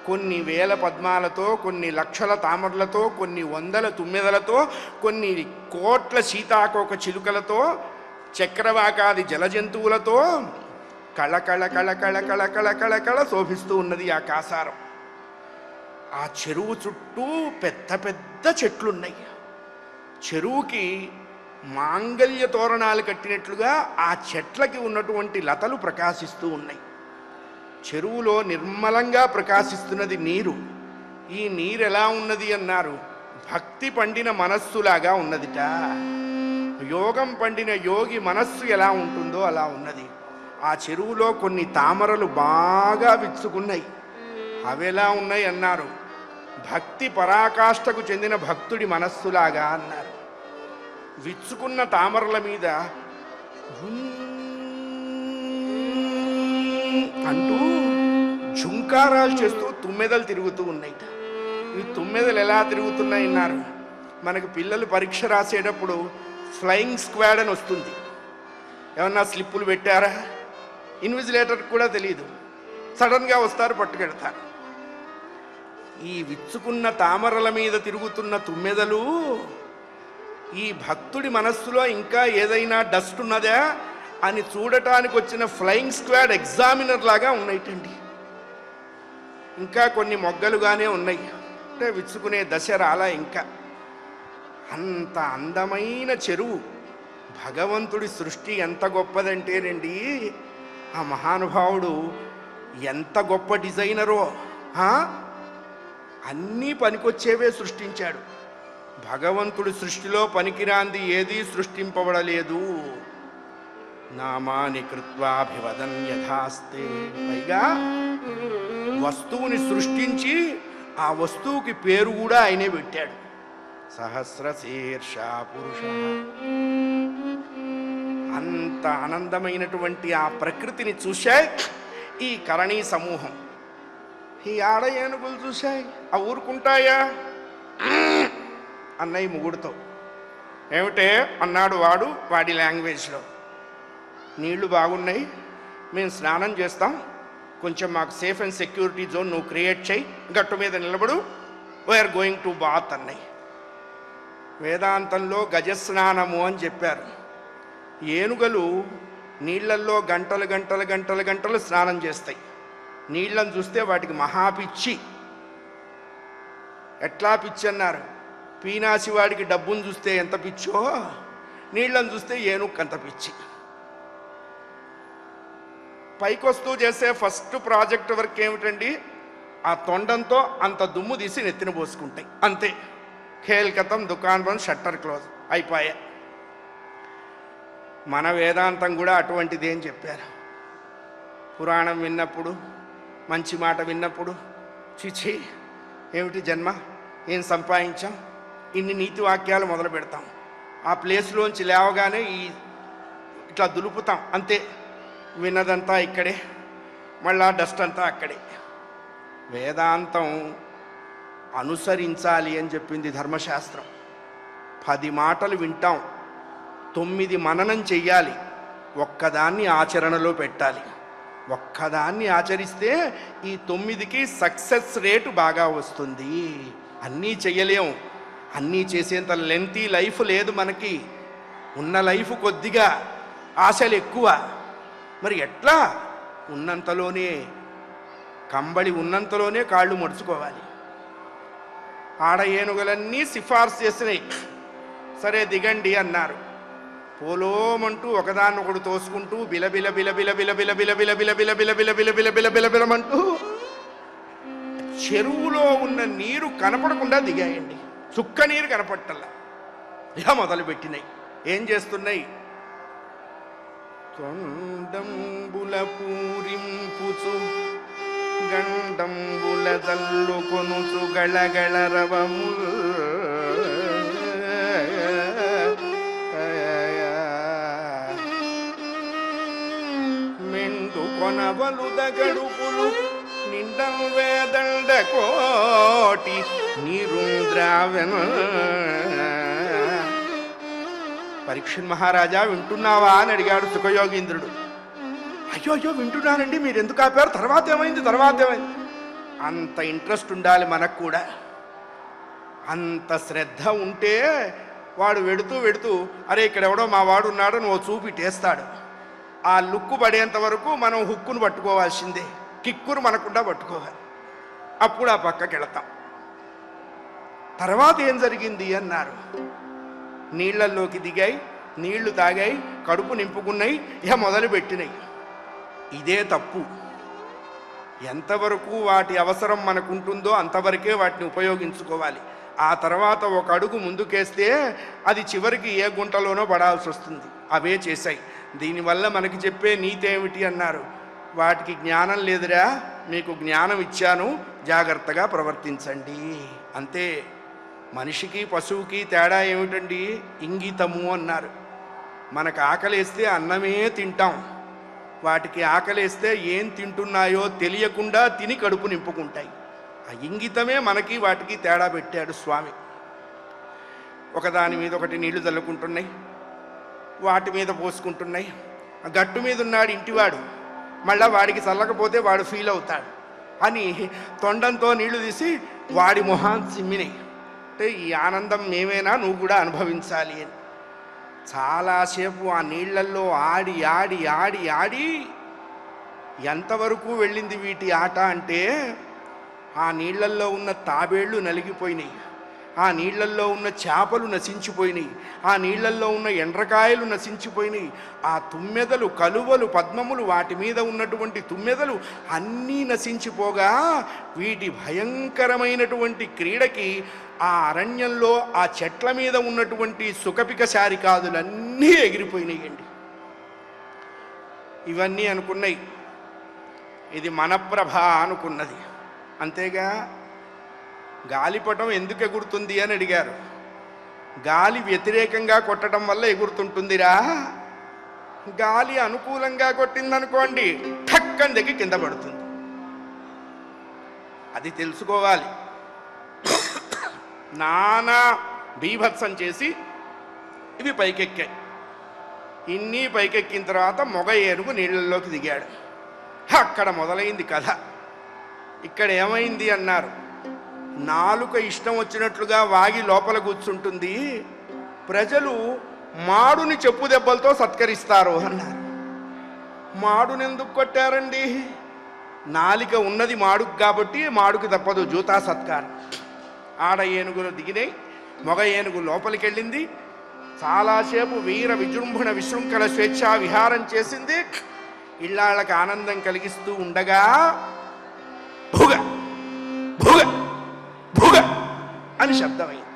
కొన్ని వేల పద్మాలతో, కొన్ని లక్షల తామరలతో, కొన్ని వందల తుమ్మెదలతో, కొన్ని కోట్ల సీతాకోక చిలుకలతో, చక్రవాకాది జలజంతువులతో కళకళ కళకళ కళకళ కళకళ శోభిస్తూ ఉన్నది ఆ కాసారం. ఆ చెరువు చుట్టూ పెద్ద పెద్ద చెట్లున్నాయి. చెరువుకి మాంగళ్య తోరణాలు కట్టినట్లుగా ఆ చెట్లకి ఉన్నటువంటి లతలు ప్రకాశిస్తూ ఉన్నాయి. చెరువులో నిర్మలంగా ప్రకాశిస్తున్నది నీరు. ఈ నీరు ఎలా ఉన్నది అన్నారు, భక్తి పండిన మనస్సులాగా ఉన్నదిట. యోగం పండిన యోగి మనస్సు ఎలా ఉంటుందో అలా ఉన్నది. ఆ చెరువులో కొన్ని తామరలు బాగా విచ్చుకున్నాయి. అవెలా ఉన్నాయి అన్నారు, భక్తి పరాకాష్ఠకు చెందిన భక్తుడి మనస్సులాగా అన్నారు. విచ్చుకున్న తామరల మీద అంటూ ఝుంకారాలు చేస్తూ తుమ్మెదలు తిరుగుతూ ఉన్నాయి. ఈ తుమ్మెదలు ఎలా తిరుగుతున్నాయి అన్నారు, మనకు పిల్లలు పరీక్ష రాసేటప్పుడు ఫ్లయింగ్ స్క్వాడ్ అని వస్తుంది. ఏమన్నా స్లిప్పులు పెట్టారా, ఇన్విజిలేటర్ కూడా తెలియదు, సడన్గా వస్తారు, పట్టుకెడతారు. ఈ విచ్చుకున్న తామరల మీద తిరుగుతున్న తుమ్మెదలు ఈ భక్తుడి మనస్సులో ఇంకా ఏదైనా డస్ట్ ఉన్నదా అని చూడటానికి వచ్చిన ఫ్లయింగ్ స్క్వాడ్ ఎగ్జామినర్ లాగా ఉన్నాయిటండి. ఇంకా కొన్ని మొగ్గలుగానే ఉన్నాయి, అంటే విచ్చుకునే దశ రాలా ఇంకా. అంత అందమైన చెరువు. భగవంతుడి సృష్టి ఎంత గొప్పదంటేనండి, ఆ మహానుభావుడు ఎంత గొప్ప డిజైనరో. అన్నీ పనికొచ్చేవే సృష్టించాడు. భగవంతుడి సృష్టిలో పనికిరాంది ఏదీ సృష్టింపబడలేదు. నామాని కృత్వాభివదన్ యథాస్తే. పైగా వస్తువుని సృష్టించి ఆ వస్తువుకి పేరు కూడా ఆయనే పెట్టాడు, సహస్రశీర్ష పురుష. అంత ఆనందమైనటువంటి ఆ ప్రకృతిని చూశాయి ఈ కరణీ సమూహం. ఈ ఆడ ఏనుగులు చూశాయి, ఆ ఊరుకుంటాయా అన్నయ్య ముగుడుతో. ఏమిటే అన్నాడు వాడు వాడి లాంగ్వేజ్లో. నీళ్లు బాగున్నాయి, మేము స్నానం చేస్తాం, కొంచెం మాకు సేఫ్ అండ్ సెక్యూరిటీ జోన్ నువ్వు క్రియేట్ చేయి, గట్టు మీద నిలబడు, వీఆర్ గోయింగ్ టు బాత్ అన్నయ్య. వేదాంతంలో గజస్నానము అని చెప్పారు. ఏనుగలు నీళ్లల్లో గంటలు గంటలు గంటలు గంటలు స్నానం చేస్తాయి. నీళ్ళని చూస్తే వాటికి మహాపిచ్చి. ఎట్లా పిచ్చి అన్నారు, పీనాసి వాడికి డబ్బును చూస్తే ఎంత పిచ్చో నీళ్ళని చూస్తే ఏనుగు అంత పిచ్చి. పైకొస్తూ చేసే ఫస్ట్ ప్రాజెక్ట్ వర్క్ ఏమిటండి, ఆ తొండంతో అంత దుమ్ము తీసి నెత్తిన పోసుకుంటాయి, అంతే. ఖేల్ కథం, దుకాన్ బంద్, షట్టర్ క్లోజ్, అయిపోయా. మన వేదాంతం కూడా అటువంటిది అని చెప్పారు. పురాణం విన్నప్పుడు, మంచి మాట విన్నప్పుడు, చిచి ఏమిటి జన్మ, ఏం సంపాదించాం, ఇన్ని నీతి వాక్యాలు మొదలు పెడతాం. ఆ ప్లేస్లోంచి లేవగానే ఇట్లా దులుపుతాం, అంతే. విన్నదంతా ఇక్కడే, మళ్ళా డస్ట్ అంతా అక్కడే. వేదాంతం అనుసరించాలి అని చెప్పింది ధర్మశాస్త్రం. 10 మాటలు వింటాం, 9 మననం చెయ్యాలి, ఒక్కదాన్ని ఆచరణలో పెట్టాలి. ఒక్కదాన్ని ఆచరిస్తే ఈ 9కి సక్సెస్ రేటు బాగా వస్తుంది. అన్నీ చెయ్యలేం, అన్నీ చేసేంత లెంతీ లైఫ్ లేదు మనకి. ఉన్న లైఫ్ కొద్దిగా, ఆశలు ఎక్కువ. మరి ఎట్లా? ఉన్నంతలోనే, కంబళి ఉన్నంతలోనే కాళ్ళు మడుచుకోవాలి. ఆడ ఏనుగులన్నీ సిఫార్సు చేసినాయి, సరే దిగండి అన్నారు. పోలోమంటూ ఒకదాన్నొకడు తోసుకుంటూ బిలబిల బిలబిల బిలబిల బిలబిల బిలబిల బిలబిల బిలబిల బిలబిల బిలమంటూ చెరువులో ఉన్న నీరు కనపడకుండా దిగాయండి. చుక్క నీరు కనపట్టల్లా. ఇలా మొదలుపెట్టినాయి. ఏం చేస్తున్నాయి? తొండంబుల పూరింపుచు గండంబుల దల్లు కొనుచు గళగళ రవములు మెండు కొనవలు దగడుపులు నిండం వేదండ కోటి నీరుద్రావెన. పరీక్షణ్ మహారాజా వింటున్నావా అని అడిగాడు సుఖయోగీంద్రుడు. అయ్యో అయ్యో వింటున్నానండి, మీరు ఎందుకు ఆపారు, తర్వాత ఏమైంది, తర్వాత ఏమైంది? అంత ఇంట్రెస్ట్ ఉండాలి మనకు కూడా. అంత శ్రద్ధ ఉంటే వాడు వెడుతూ వెడుతూ అరే ఇక్కడ ఎవడో మా వాడు ఉన్నాడు నువ్వు చూపిటేస్తాడు. ఆ లుక్కు పడేంత వరకు మనం హుక్కును పట్టుకోవాల్సిందే, కిక్కును మనకుండా పట్టుకోవాలి. అప్పుడు ఆ పక్కకి వెళతాం. తర్వాత ఏం జరిగింది అన్నారు. నీళ్లల్లోకి దిగాయి, నీళ్లు తాగాయి, కడుపు నింపుకున్నాయి, ఇక మొదలుపెట్టినాయి. ఇదే తప్పు. ఎంతవరకు వాటి అవసరం మనకుంటుందో అంతవరకే వాటిని ఉపయోగించుకోవాలి. ఆ తర్వాత ఒక అడుగు ముందుకేస్తే అది చివరికి ఏ గుంటలోనో పడాల్సి వస్తుంది. అవే చేశాయి. దీనివల్ల మనకి చెప్పే నీతి ఏమిటి అన్నారు, వాటికి జ్ఞానం లేదురా, మీకు జ్ఞానం ఇచ్చాను, జాగ్రత్తగా ప్రవర్తించండి అంతే. మనిషికి పశువుకి తేడా ఏమిటండి? ఇంగితము అన్నారు. మనకు ఆకలేస్తే అన్నమే తింటాం, వాటికి ఆకలేస్తే ఏం తింటున్నాయో తెలియకుండా తిని కడుపు నింపుకుంటాయి. ఆ ఇంగితమే మనకి వాటికి తేడా పెట్టాడు స్వామి. ఒకదాని మీద ఒకటి నీళ్లు చల్లుకుంటున్నాయి, వాటి మీద పోసుకుంటున్నాయి. ఆ గట్టు మీద ఉన్నాడు ఇంటివాడు, మళ్ళీ వాడికి చల్లకపోతే వాడు ఫీల్ అవుతాడు అని తొండంతో నీళ్లు తీసి వాడి మొహాన్ని సిమ్మినాయి. అంటే ఈ ఆనందం మేమేనా, నువ్వు కూడా అనుభవించాలి అని. చాలాసేపు ఆ నీళ్లల్లో ఆడి ఆడి ఆడి ఆడి ఎంతవరకు వెళ్ళింది వీటి ఆట అంటే, ఆ నీళ్లల్లో ఉన్న తాబేళ్లు నలిగిపోయినాయి, ఆ నీళ్లల్లో ఉన్న చేపలు నశించిపోయినాయి, ఆ నీళ్లల్లో ఉన్న ఎండ్రకాయలు నశించిపోయినాయి, ఆ తుమ్మెదలు, కలువలు, పద్మములు, వాటి మీద ఉన్నటువంటి తుమ్మెదలు అన్నీ నశించిపోగా వీటి భయంకరమైనటువంటి క్రీడకి ఆ అరణ్యంలో ఆ చెట్ల మీద ఉన్నటువంటి సుఖపిక శారికాదులన్నీ ఎగిరిపోయినాయండి. ఇవన్నీ అనుకున్నాయి, ఇది మన ప్రభ అనుకున్నది. అంతేగా, గాలిపటం ఎందుకు ఎగురుతుంది అని అడిగారు. గాలి వ్యతిరేకంగా కొట్టడం వల్ల ఎగురుతుంటుందిరా, గాలి అనుకూలంగా కొట్టిందనుకోండి ఠక్కని దగ్గర కింద పడుతుంది. అది తెలుసుకోవాలి. నానా బీభత్సం చేసి ఇవి పైకెక్కాయి. ఇన్ని పైకెక్కిన తర్వాత మొగ ఏనుగు నీళ్ళల్లోకి దిగాడు. అక్కడ మొదలైంది కథ. ఇక్కడ ఏమైంది అన్నారు, నాలుక ఇష్టం వచ్చినట్లుగా వాగి లోపల కూర్చుంటుంది, ప్రజలు మాడుని చెప్పు దెబ్బలతో సత్కరిస్తారు అన్నారు. మాడునెందుకు కొట్టారండి? నాలిక ఉన్నది మాడుకు కాబట్టి మాడుకి తప్పదు జూతా సత్కారం. ఆడ ఏనుగులు దిగినాయి, మొగ ఏనుగు లోపలికి వెళ్ళింది, చాలాసేపు వీర విజృంభణ విశృంఖల స్వేచ్ఛా విహారం చేసింది. ఇళ్ళకి ఆనందం కలిగిస్తూ ఉండగా భుగ భుగ భుగ అని శబ్దమైంది.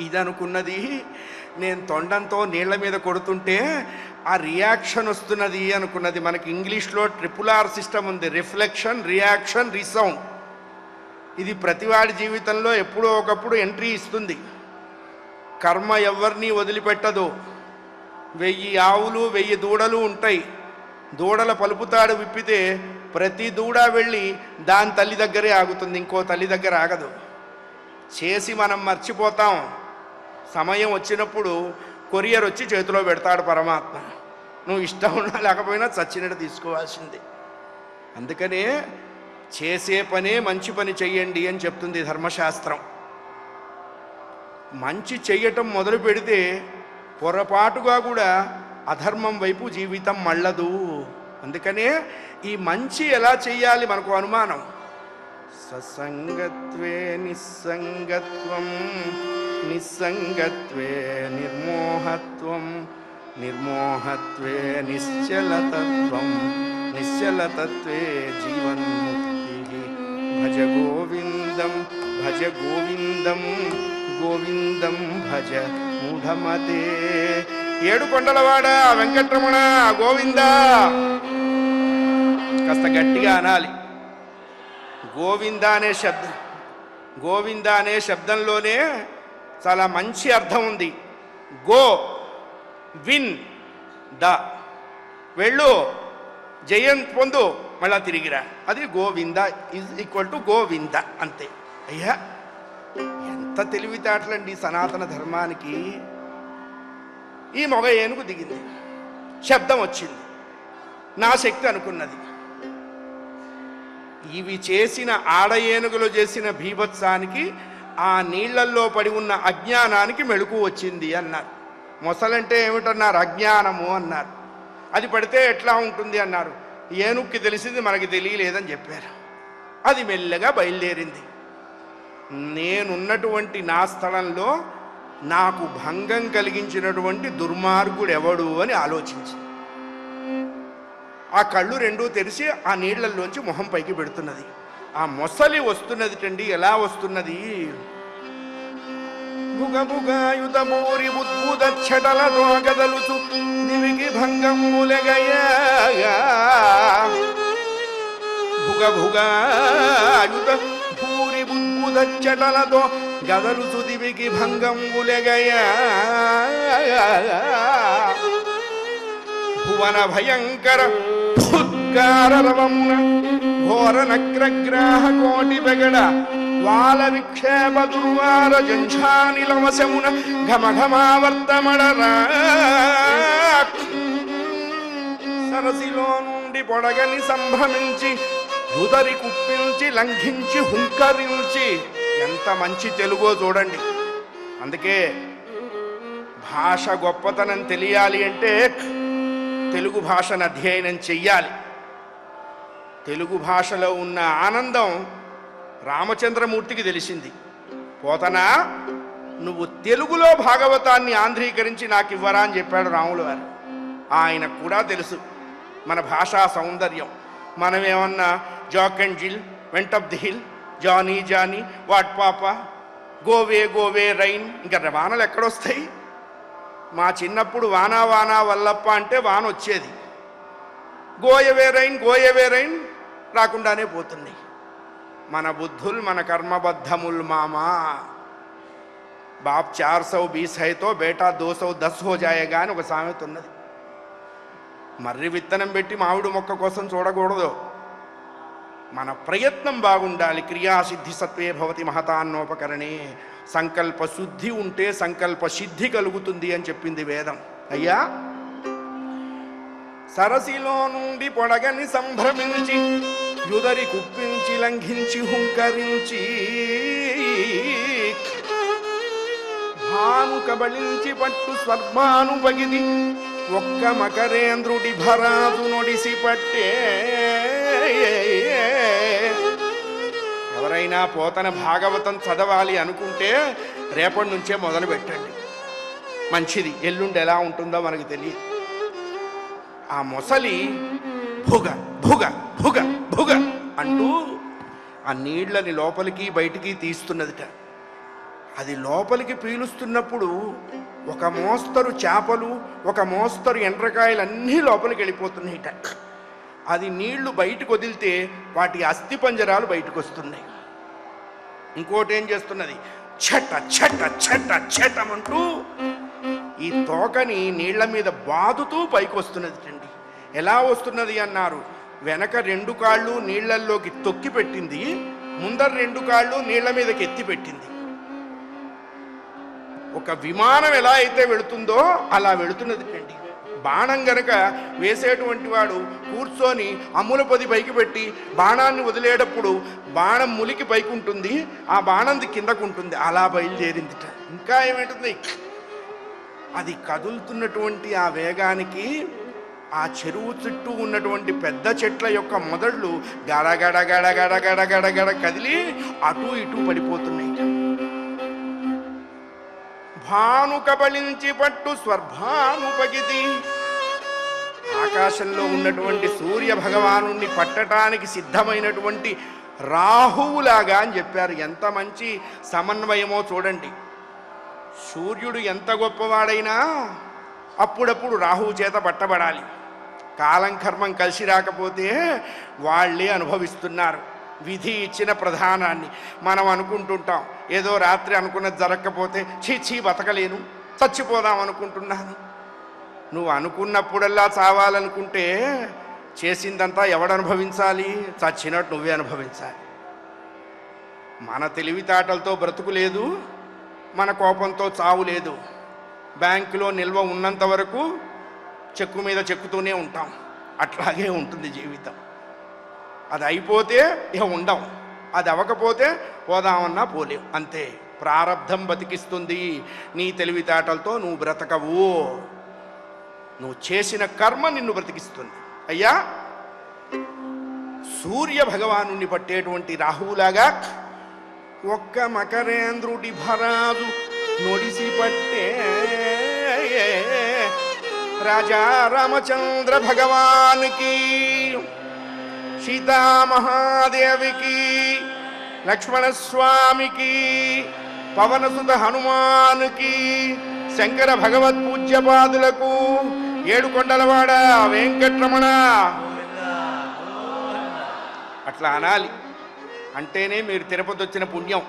ఇదనుకున్నది, నేను తొండంతో నీళ్ల మీద కొడుతుంటే ఆ రియాక్షన్ వస్తున్నది అనుకున్నది. మనకి ఇంగ్లీష్లో RRR సిస్టమ్ ఉంది, రిఫ్లెక్షన్, రియాక్షన్, రీసౌండ్. ఇది ప్రతివాడి జీవితంలో ఎప్పుడో ఒకప్పుడు ఎంట్రీ ఇస్తుంది. కర్మ ఎవరిని వదిలిపెట్టదు. 1000 ఆవులు 1000 దూడలు ఉంటాయి. దూడల పలుపుతాడు విప్పితే ప్రతి దూడ వెళ్ళి దాని తల్లి దగ్గరే ఆగుతుంది, ఇంకో తల్లి దగ్గర ఆగదు. చేసి మనం మర్చిపోతాం. సమయం వచ్చినప్పుడు కొరియర్ వచ్చి చేతిలో పెడతాడు పరమాత్మ. నువ్వు ఇష్టం ఉన్నా లేకపోయినా చచ్చినట్టు తీసుకోవాల్సిందే. అందుకనే చేసే పనే మంచి పని చెయ్యండి అని చెప్తుంది ధర్మశాస్త్రం. మంచి చెయ్యటం మొదలు పెడితే పొరపాటుగా కూడా అధర్మం వైపు జీవితం మళ్ళదు. అందుకనే ఈ మంచి ఎలా చెయ్యాలి మనకు అనుమానం. ససంగత్వే నిస్సంగత్వం, నిస్సంగత్వే నిర్మోహత్వం, నిర్మోహత్వే నిశ్చలతత్వం, నిశ్చలతత్వే జీవన్ముక్తి. భజ గోవిందం భజ గోవిందం, గోవిందం భజ మూఢమతే. ఏడు కొండలవాడ వెంకటరమణ గోవింద. కాస్త గట్టిగా అనాలి. గోవింద అనే శబ్దం, గోవింద అనే శబ్దంలోనే చాలా మంచి అర్థం ఉంది. గో విన్ ద, వెళ్ళు, జయం పొందు, మళ్ళా తిరిగిరా. అది Govinda is equal to Govinda అంతే. అయ్యా ఎంత తెలివితేటలండి సనాతన ధర్మానికి. ఈ మొగ ఏనుగు దిగింది, శబ్దం వచ్చింది, నా శక్తి అనుకున్నది. ఇవి చేసిన ఆడ ఏనుగులు చేసిన భీభత్సానికి, ఆ నీళ్లల్లో పడి ఉన్న అజ్ఞానానికి మెళుకు వచ్చింది అన్నారు. మొసలంటే ఏమిటన్నారు? అజ్ఞానము అన్నారు. అది పడితే ఎట్లా ఉంటుంది అన్నారు. ఏనుగుకి తెలిసింది, మనకి తెలియలేదని చెప్పారు. అది మెల్లగా బయలుదేరింది. నేనున్నటువంటి నా స్థలంలో నాకు భంగం కలిగించినటువంటి దుర్మార్గుడు ఎవడు అని ఆలోచించి ఆ కళ్ళు రెండూ తెరిచి ఆ నీళ్లలోంచి మొహం పైకి పెడుతున్నది. ఆ మొసలి వస్తున్నది టండి. ఎలా వస్తున్నది? భుగభుగాయుధమూరి బుద్భుదచ్చటలతో గదలుచు దివికి భంగములగయా. భుగభుగాయుధ భూరి బుద్భుదచ్చటలతో గదలుచు దివికి భంగములగయా. భువన భయంకర ఉద్గారరవమున ఘోర నగ్రగ్రాహ కోటి బెగడ వాల విక్షేప దుర్వార జంఝానిలవశమున ఘమఘమావర్తమడరా. సరసిలో నుండి పొడగని సంభ్రమించి దుదరి కుప్పించి లంఘించి హుంకరించి. ఎంత మంచి తెలుగో చూడండి. అందుకే భాష గొప్పతనం తెలియాలి అంటే తెలుగు భాషను అధ్యయనం చెయ్యాలి. తెలుగు భాషలో ఉన్న ఆనందం రామచంద్రమూర్తికి తెలిసింది. పోతనా, నువ్వు తెలుగులో భాగవతాన్ని ఆంధ్రీకరించి నాకు ఇవ్వరా అని చెప్పాడు రాములు వారు. ఆయనకు కూడా తెలుసు మన భాషా సౌందర్యం. మనమేమన్నా Jack and Jill, went off the hill, Johnny Johnny, what papa, గోవే గోవే రైన్. ఇంకా వానలు ఎక్కడొస్తాయి? మా చిన్నప్పుడు వానా వానా వల్లప్ప అంటే వాన వచ్చేది. గోయవే రైన్ గోయవే రైన్ రాకుండానే పోతున్నాయి. మన బుద్ధులు మన కర్మబద్ధముల్ మామా. బాప్ 420 హైతో బేటా 210 హో జాయేగా అని ఒక సామెత ఉన్నది. మర్రి విత్తనం పెట్టి మామిడి మొక్క కోసం చూడకూడదు. మన ప్రయత్నం బాగుండాలి. క్రియాసిద్ధి సత్వే భవతి మహతాన్నోపకరణే. సంకల్ప శుద్ధి ఉంటే సంకల్ప సిద్ధి కలుగుతుంది అని చెప్పింది వేదం. అయ్యా, సరసిలో నుండి పొడగని సంభ్రమించి యుదరి కుప్పించి లంఘించి హుంకరించి భాను కబళించి పట్టు స్వర్భాను పగిది ఒక్క మకరేంద్రుడి భరాజు నొడిసి పట్టే. ఎవరైనా పోతన భాగవతం చదవాలి అనుకుంటే రేపటి నుంచే మొదలు పెట్టండి. మంచిది. ఎల్లుండి ఎలా ఉంటుందో మనకు తెలియదు. ఆ మొసలి భుగ భుగ భుగ భుగ అంటూ ఆ నీళ్లని లోపలికి బయటికి తీస్తున్నదిట. అది లోపలికి పీలుస్తున్నప్పుడు ఒక మోస్తరు చేపలు, ఒక మోస్తరు ఎండ్రకాయలు అన్నీ లోపలికి వెళ్ళిపోతున్నాయిట. అది నీళ్లు బయటకు వదిలితే వాటి అస్థి పంజరాలు బయటకు వస్తున్నాయి. ఇంకోటి ఏం చేస్తున్నది? ఛట ఛట ఛట ఛటమంటూ ఈ తోకని నీళ్ల మీద బాదుతూ పైకి వస్తున్నది అండి. ఎలా వస్తున్నది అన్నారు? వెనక 2 కాళ్ళు నీళ్లల్లోకి తొక్కి పెట్టింది, ముందర 2 కాళ్ళు నీళ్ల మీదకి ఎత్తి పెట్టింది. ఒక విమానం ఎలా అయితే వెళుతుందో అలా వెళుతున్నది అండి. బాణం గనక వేసేటువంటి వాడు కూర్చొని అమ్ముల పొది పైకి పెట్టి బాణాన్ని వదిలేటప్పుడు బాణం ములికి పైకి ఉంటుంది, ఆ బాణంది కిందకు ఉంటుంది. అలా బయలుదేరిందిట. ఇంకా ఏమేంటుంది? అది కదులుతున్నటువంటి ఆ వేగానికి ఆ చెరువు చుట్టూ ఉన్నటువంటి పెద్ద చెట్ల యొక్క మొదళ్ళు గడగడ గడగడ గడగడ గడ కదిలి అటు ఇటు పడిపోతున్నాయి. భాను కబళించి పట్టు స్వర్భాను పగిది. ఆకాశంలో ఉన్నటువంటి సూర్య భగవాను పట్టడానికి సిద్ధమైనటువంటి రాహువులాగా అని చెప్పారు. ఎంత మంచి సమన్వయమో చూడండి. సూర్యుడు ఎంత గొప్పవాడైనా అప్పుడప్పుడు రాహువు చేత పట్టబడాలి. కాలం కర్మం కలిసి రాకపోతే వాళ్ళే అనుభవిస్తున్నారు విధి ఇచ్చిన ప్రధానాన్ని. మనం అనుకుంటుంటాం ఏదో రాత్రి అనుకున్నది జరగకపోతే చీచీ బతకలేను, చచ్చిపోదాం అనుకుంటున్నాను. నువ్వు అనుకున్నప్పుడల్లా చావాలనుకుంటే చేసిందంతా ఎవడు అనుభవించాలి? చచ్చినట్టు నువ్వే అనుభవించాలి. మన తెలివితేటలతో బ్రతుకు లేదు, మన కోపంతో చావు లేదు. బ్యాంకులో నిల్వ ఉన్నంత వరకు చెక్కు మీద చెక్కుతూనే ఉంటాం. అట్లాగే ఉంటుంది జీవితం. అది అయిపోతే ఇక ఉండం, అది అవ్వకపోతే పోదామన్నా పోలేం. అంతే. ప్రారబ్ధం బతికిస్తుంది. నీ తెలివితేటలతో నువ్వు బ్రతకవు. నువ్వు చేసిన కర్మ నిన్ను బ్రతికిస్తుంది. అయ్యా, సూర్య భగవాను పట్టేటువంటి రాహువులాగా ఒక్క మకరేంద్రుడి భరాజు నొడిసి పట్టే రాజా రామచంద్ర భగవానికి, సీతామహాదేవికి, లక్ష్మణస్వామికి, పవనసుత హనుమానుకి, శంకర భగవత్ పూజ్యపాదులకు, ఏడుకొండలవాడ వెంకట్రమణ అట్లా అనాలి. అంటేనే మీరు తిరుపతి వచ్చిన పుణ్యం.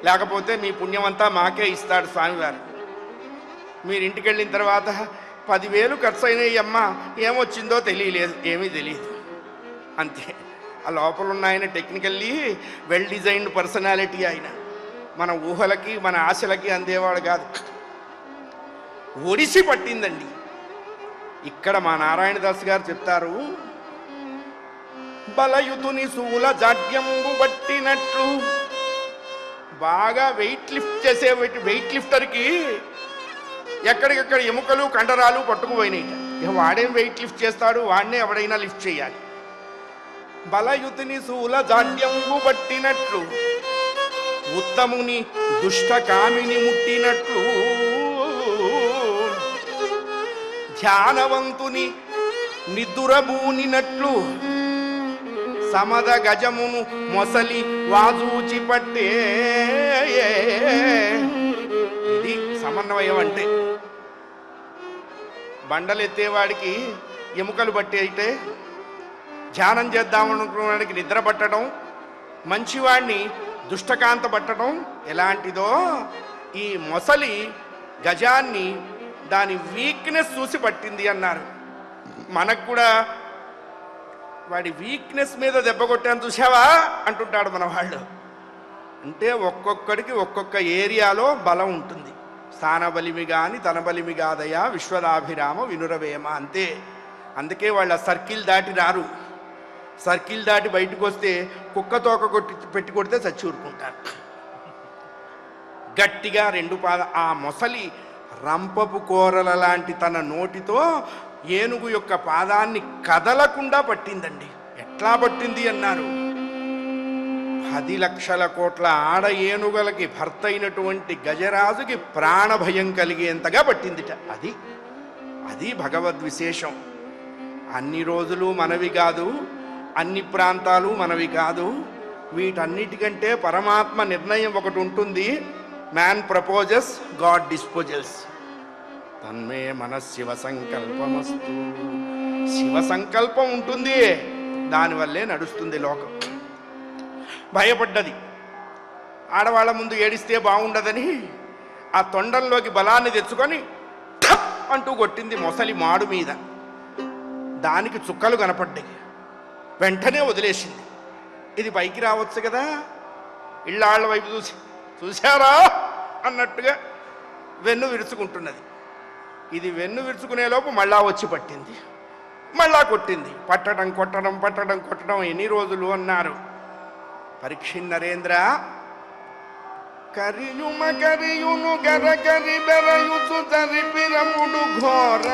లేకపోతే మీ పుణ్యం అంతా మాకే ఇస్తాడు స్వామివారు. మీరు ఇంటికి వెళ్ళిన తర్వాత 10,000 ఖర్చు అయినాయి అమ్మా, ఏమొచ్చిందో తెలియలేదు, ఏమీ తెలియదు అంతే. ఆ లోపల ఉన్న ఆయన టెక్నికల్లీ వెల్ డిజైన్డ్ పర్సనాలిటీ. ఆయన మన ఊహలకి మన ఆశలకి అందేవాడు కాదు. ఒడిసి పట్టిందండి. ఇక్కడ మా నారాయణదాస్ గారు చెప్తారు, బలయుతుని శూల జాడ్యంబు పట్టినట్లు. బాగా వెయిట్ లిఫ్ట్ చేసే వెయిట్ లిఫ్టర్కి ఎక్కడికక్కడ ఎముకలు కండరాలు పట్టుకుపోయినాయి. ఇక వాడేం వెయిట్ లిఫ్ట్ చేస్తాడు, వాడినే ఎవడైనా లిఫ్ట్ చేయాలి. బలయుతుని శూల జాడ్యంబు పట్టినట్లు, ఉత్తముని దుష్ట కామిని ముట్టినట్లు, ధ్యానవంతుని నిదురబూనినట్లు, సమద గజమును మొసలి వాజూచి పట్టే. ఇది సమన్వయం అంటే. బండలెత్తేవాడికి ఎముకలు పట్టి అయితే, ధ్యానం చేద్దామనుకున్నవాడికి నిద్ర పట్టడం, మంచివాడిని దుష్టకాంత పట్టడం ఎలాంటిదో ఈ మొసలి గజాన్ని దాని వీక్నెస్ చూసి పట్టింది అన్నారు. మనకు కూడా వాడి వీక్నెస్ మీద దెబ్బ కొట్టాను చూసావా అంటుంటాడు మన వాళ్ళు. అంటే ఒక్కొక్కడికి ఒక్కొక్క ఏరియాలో బలం ఉంటుంది. స్థాన బలిమి కాని తన బలిమి కాదయా విశ్వదాభిరామ వినురవేమ అంతే. అందుకే వాళ్ళ సర్కిల్ దాటి రారు. సర్కిల్ దాటి బయటకు వస్తే కుక్క తోక పెట్టి కొడితే చచ్చి ఊరుకుంటారు. గట్టిగా 2 ఆ మొసలి రంపపు కూరల లాంటి తన నోటితో ఏనుగు యొక్క పాదాన్ని కదలకుండా పట్టిందండి. ఎట్లా పట్టింది అన్నారు, 10 లక్షల కోట్ల ఆడ ఏనుగులకి భర్త అయినటువంటి గజరాజుకి ప్రాణభయం కలిగేంతగా పట్టిందిట. అది భగవద్విశేషం. అన్ని రోజులు మనవి కాదు, అన్ని ప్రాంతాలు మనవి కాదు. వీటన్నిటికంటే పరమాత్మ నిర్ణయం ఒకటి ఉంటుంది. Man proposes, God disposes. తన్మే మన శివ సంకల్పమస్తు. శివ సంకల్పం ఉంటుంది, దానివల్లే నడుస్తుంది లోకం. భయపడ్డది. ఆడవాళ్ళ ముందు ఏడిస్తే బాగుండదని ఆ తొండంలోకి బలాన్ని తెచ్చుకొని ఠప్ అంటూ కొట్టింది మొసలి మాడు మీద. దానికి చుక్కలు కనపడ్డాయి. వెంటనే వదిలేసింది. ఇది పైకి రావచ్చు కదా. ఇళ్ళాళ్ళ వైపు చూశారా అన్నట్టుగా వెన్ను విరుచుకుంటున్నది. ఇది వెన్ను విరుచుకునేలోపు మళ్ళా వచ్చి పట్టింది. మళ్ళా కొట్టింది. పట్టడం కొట్టడం పట్టడం కొట్టడం ఎన్ని రోజులు అన్నారు. పరీక్ష నరేంద్ర కరియుమ కరియును గరకరి బెరయుచు తరిపిరముడు ఘోర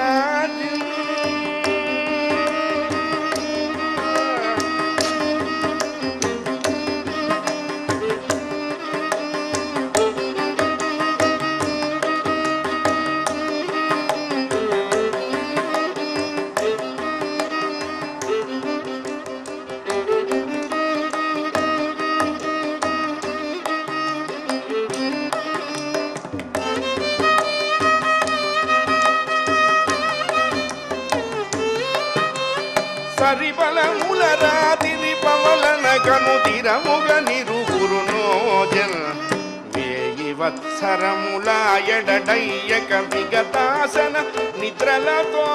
సరిబలముల రాతిని పవలన కను తిరముగ నిరుగురునో జన వేయి వత్సరముల ఎడడయ్యక విగతాసన నిద్రలతో.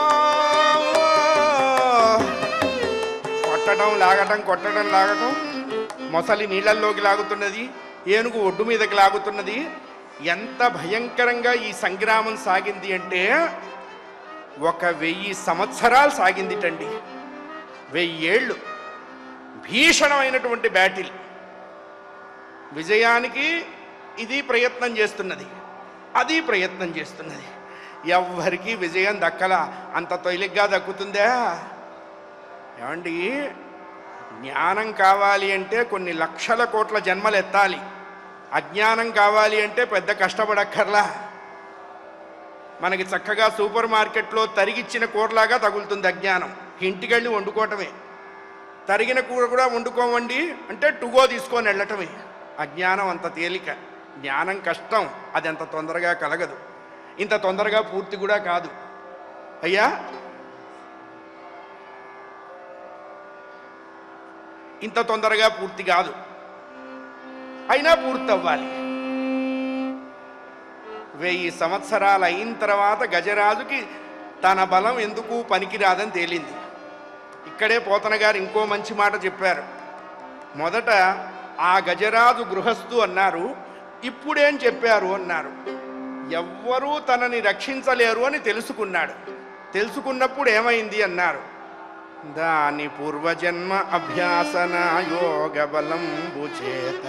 కొట్టడం లాగటం కొట్టడం లాగటం. మొసలి నీళ్ళల్లోకి లాగుతున్నది, ఏనుగు ఒడ్డు మీదకి లాగుతున్నది. ఎంత భయంకరంగా ఈ సంగ్రామం సాగింది అంటే 1000 సంవత్సరాలు సాగిందిటండి. 1000 ఏళ్ళు భీషణమైనటువంటి బ్యాటిల్. విజయానికి ఇది ప్రయత్నం చేస్తున్నది, అది ప్రయత్నం చేస్తున్నది. ఎవ్వరికీ విజయం దక్కల. అంత తొలిగ్గా దక్కుతుందా ఏమండి? జ్ఞానం కావాలి అంటే కొన్ని లక్షల కోట్ల జన్మలు ఎత్తాలి. అజ్ఞానం కావాలి అంటే పెద్ద కష్టపడక్కర్లా. మనకి చక్కగా సూపర్ మార్కెట్లో తరిగిచ్చిన కూరలాగా తగులుతుంది అజ్ఞానం. ఇంటికెళ్ళి వండుకోవటమే. తరిగిన కూర కూడా వండుకోవండి అంటే టుగో తీసుకొని వెళ్ళటమే. అజ్ఞానం అంత తేలిక, జ్ఞానం కష్టం. అది అంత తొందరగా కలగదు, ఇంత తొందరగా పూర్తి కూడా కాదు. అయ్యా, ఇంత తొందరగా పూర్తి కాదు, అయినా పూర్తి అవ్వాలి. 1000 సంవత్సరాలు అయిన తర్వాత గజరాజుకి తన బలం ఎందుకు పనికిరాదని తేలింది. ఇక్కడే పోతన గారు ఇంకో మంచి మాట చెప్పారు. మొదట ఆ గజరాజు గృహస్థు అన్నారు, ఇప్పుడేం చెప్పారు అన్నారు. ఎవ్వరూ తనని రక్షించలేరు అని తెలుసుకున్నాడు. తెలుసుకున్నప్పుడు ఏమైంది అన్నారు. దాని పూర్వజన్మ అభ్యాసన యోగ బలంబు చేత.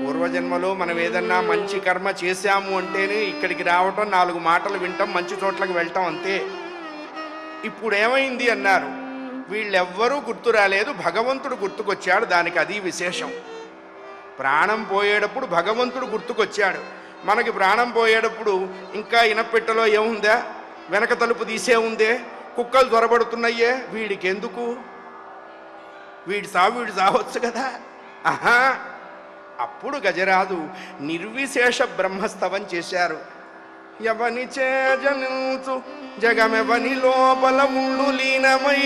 పూర్వజన్మలో మనం ఏదన్నా మంచి కర్మ చేశాము అంటేనే ఇక్కడికి రావటం, 4 మాటలు వింటాం, మంచి చోట్లకి వెళ్ళటం, అంతే. ఇప్పుడు ఏమైంది అన్నారు. వీళ్ళెవ్వరూ గుర్తు రాలేదు, భగవంతుడు గుర్తుకొచ్చాడు. దానికి అది విశేషం. ప్రాణం పోయేటప్పుడు భగవంతుడు గుర్తుకొచ్చాడు. మనకి ప్రాణం పోయేటప్పుడు ఇంకా ఇనపెట్టెలో ఏముందా, వెనక తలుపు తీసే ఉందే, కుక్కలు త్వరబడుతున్నాయే, వీడికి ఎందుకు, వీడి సావచ్చు కదా. ఆహా, అప్పుడు గజరాజు నిర్విశేష బ్రహ్మస్తవం చేశారు. ఎవని చేజనించు జగమెవని లోపల ఉండు లీనమై,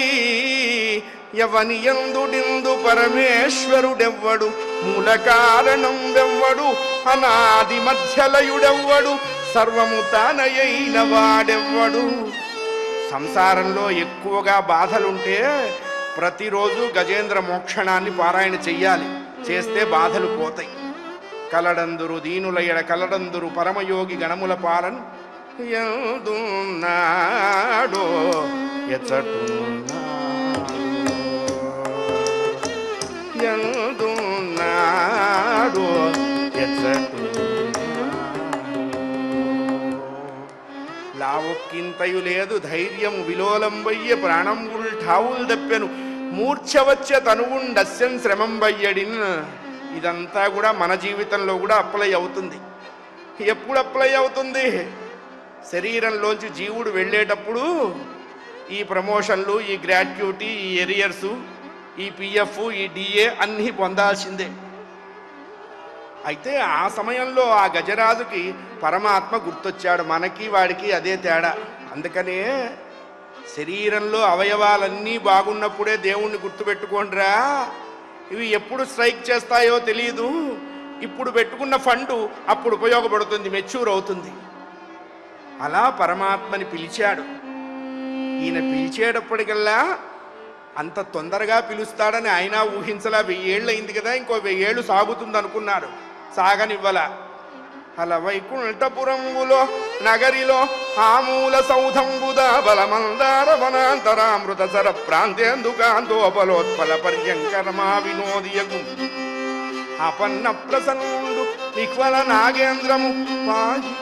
ఎవని ఎందుడిందు పరమేశ్వరుడెవ్వడు, మూల కారణం వెవ్వడు, అనాది మధ్యలయుడెవ్వడు, సర్వము తానయైన వాడెవ్వడు. సంసారంలో ఎక్కువగా బాధలుంటే ప్రతిరోజు గజేంద్ర మోక్షణాన్ని పారాయణ చెయ్యాలి. చేస్తే బాధలు పోతాయి. కలడందురు దీనులయడ కలడందురు పరమయోగి గణముల పాలన్ ఎందున్నాడో ఎందున్నాడో లావొక్కింతయు లేదు ధైర్యము విలోలంబయ్య ప్రాణంబుల్ ఠావుల్ దప్పెను మూర్ఛ వచ్చే తనువుండస్యం శ్రమం బయ్యడిన్. ఇదంతా కూడా మన జీవితంలో కూడా అప్లై అవుతుంది. ఎప్పుడు అప్లై అవుతుంది? శరీరంలోంచి జీవుడు వెళ్ళేటప్పుడు ఈ ప్రమోషన్లు, ఈ గ్రాట్యుటీ, ఈ ఎరియర్సు, ఈ పిఎఫ్, ఈ డిఏ అన్నీ పొందాల్సిందే. అయితే ఆ సమయంలో ఆ గజరాజుకి పరమాత్మ గుర్తొచ్చాడు. మనకి వాడికి అదే తేడా. అందుకనే శరీరంలో అవయవాలన్నీ బాగున్నప్పుడే దేవుణ్ణి గుర్తుపెట్టుకోండిరా, ఇవి ఎప్పుడు స్ట్రైక్ చేస్తాయో తెలియదు. ఇప్పుడు పెట్టుకున్న ఫండు అప్పుడు ఉపయోగపడుతుంది, మెచ్యూర్ అవుతుంది. అలా పరమాత్మని పిలిచాడు. ఈయన పిలిచేటప్పటికల్లా అంత తొందరగా పిలుస్తాడని ఆయన ఊహించలా. 1000 ఏళ్ళు అయింది కదా, ఇంకో 1000 ఏళ్ళు సాగుతుంది అనుకున్నారు. సాగనివ్వల. అల వైకుంఠపురంబులో నగరిలో ఆమూల సౌధంబుద బలమందార వనాంతరామృత సర ప్రాంతేందుకాంతోపలోత్పల పర్యంకరమా వినోదియగు అపన్న ప్రసన్నుడు విక్వల నాగేంద్రము పాహి.